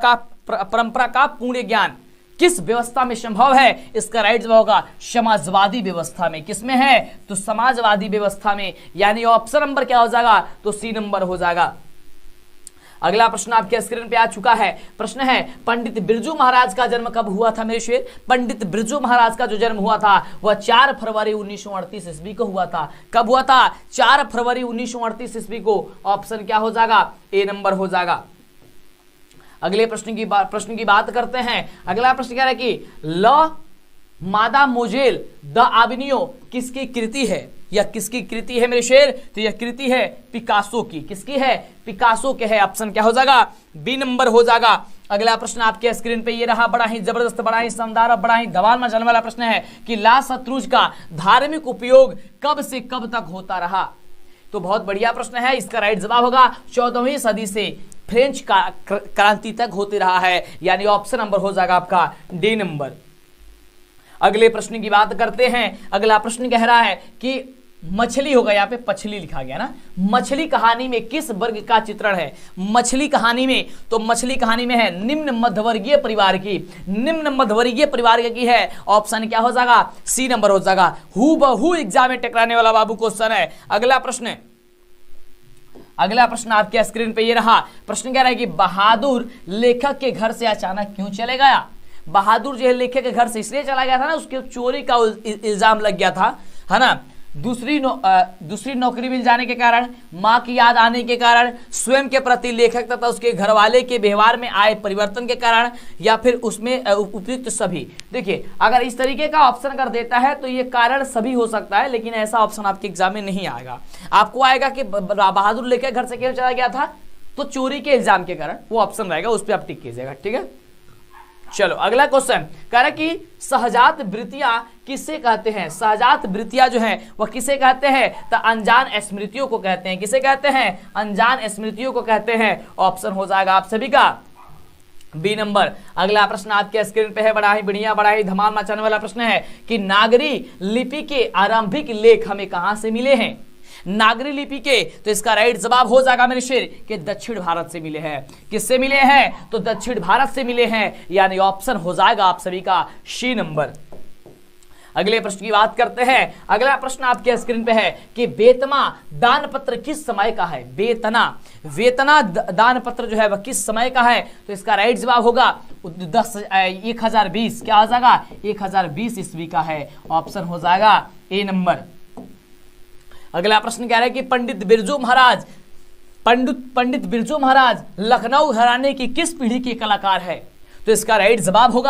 का पूर्ण ज्ञान किस व्यवस्था में संभव है? इसका राइट जवाब होगा समाजवादी व्यवस्था में। किसमें है? तो समाजवादी व्यवस्था में। यानी ऑप्शन नंबर क्या हो जाएगा? तो सी नंबर हो जाएगा। अगला प्रश्न आपके स्क्रीन पे आ चुका है। प्रश्न है पंडित बिरजू महाराज का जन्म कब हुआ था मेरे शेर? पंडित बिरजू महाराज का जो जन्म हुआ था वह 4 फरवरी 1938 ईस्वी को हुआ था। कब हुआ था? 4 फरवरी 1938 ईस्वी को। ऑप्शन क्या हो जाएगा? ए नंबर हो जाएगा। अगले प्रश्न की बात करते हैं। अगला प्रश्न कह रहा है कि ल मादा मोजेल द आबिनियो किसकी कृति है? यह किसकी कृति है मेरे शेर? तो यह कृति है पिकासो की। किसकी है? पिकासो के है। ऑप्शन क्या हो जाएगा? बी नंबर हो जाएगा। अगला प्रश्न आपके स्क्रीन पे ये रहा। बड़ा ही जबरदस्त, बड़ा ही शानदार और बड़ा ही धमाल मचाने वाला प्रश्न है कि ला शत्रुज का धार्मिक उपयोग कब से कब तक होता रहा? तो बहुत बढ़िया प्रश्न है। इसका राइट जवाब होगा 14वीं सदी से फ्रेंच क्रांति तक होते रहा है। यानी ऑप्शन नंबर हो जाएगा आपका डी नंबर। अगले प्रश्न की बात करते हैं। अगला प्रश्न कह रहा है कि मछली होगा, यहाँ पे पछली लिखा गया ना। मछली कहानी में किस वर्ग का चित्रण है? मछली कहानी में, तो मछली कहानी में है निम्न मध्यवर्गीय परिवार की। निम्न मध्यवर्गीय परिवार की है। ऑप्शन क्या हो जाएगा? सी नंबर हो जाएगा। हूबहू एग्जाम में टकराने वाला बाबू क्वेश्चन है। अगला प्रश्न आपके स्क्रीन पे ये रहा। प्रश्न कह रहा है कि बहादुर लेखक के घर से अचानक क्यों चले गया? बहादुर जो है लेखक के घर से इसलिए चला गया था ना, उसके चोरी का इल्जाम लग गया था, है ना। दूसरी नौकरी मिल जाने के कारण, माँ की याद आने के कारण, स्वयं के प्रति लेखक तथा उसके घरवाले के व्यवहार में आए परिवर्तन के कारण, या फिर उसमें उपयुक्त सभी। देखिए अगर इस तरीके का ऑप्शन कर देता है तो ये कारण सभी हो सकता है, लेकिन ऐसा ऑप्शन आपके एग्जाम में नहीं आएगा। आपको आएगा कि बहादुर लेखक घर से क्यों चला गया था? तो चोरी के इल्जाम के कारण, वो ऑप्शन रहेगा, उस पर आप टिक कीजिएगा। ठीक है, चलो अगला क्वेश्चन कह रहा है कि सहजात वृत्तियां किसे कहते हैं? सहजात वृत्तियां जो हैं वह किसे कहते हैं? तो अनजान स्मृतियों को कहते हैं। किसे कहते हैं? अनजान स्मृतियों को कहते हैं। ऑप्शन हो जाएगा आप सभी का बी नंबर। अगला प्रश्न आपके स्क्रीन पे है। बड़ा ही बढ़िया, बड़ा ही धमाल मचाने वाला प्रश्न है कि नागरी लिपि के आरंभिक लेख हमें कहां से मिले हैं? नागरी लिपि के, तो इसका राइट जवाब हो जाएगा मेरे शेर कि दक्षिण भारत से मिले हैं। किससे मिले हैं? तो दक्षिण भारत से मिले हैं। यानी ऑप्शन हो जाएगा आप सभी का सी नंबर। अगले प्रश्न की बात करते हैं। अगला प्रश्न आपके स्क्रीन पे है कि वेतना दान पत्र किस समय का है? वेतना दान पत्र जो है वह किस समय का है? तो इसका राइट जवाब होगा 1020। क्या हो जाएगा? 1020 ईस्वी का है। ऑप्शन हो जाएगा ए नंबर। अगला प्रश्न कह रहा है कि पंडित बिरजू महाराज लखनऊ घराने की किस पीढ़ी के कलाकार है? तो इसका राइट जवाब होगा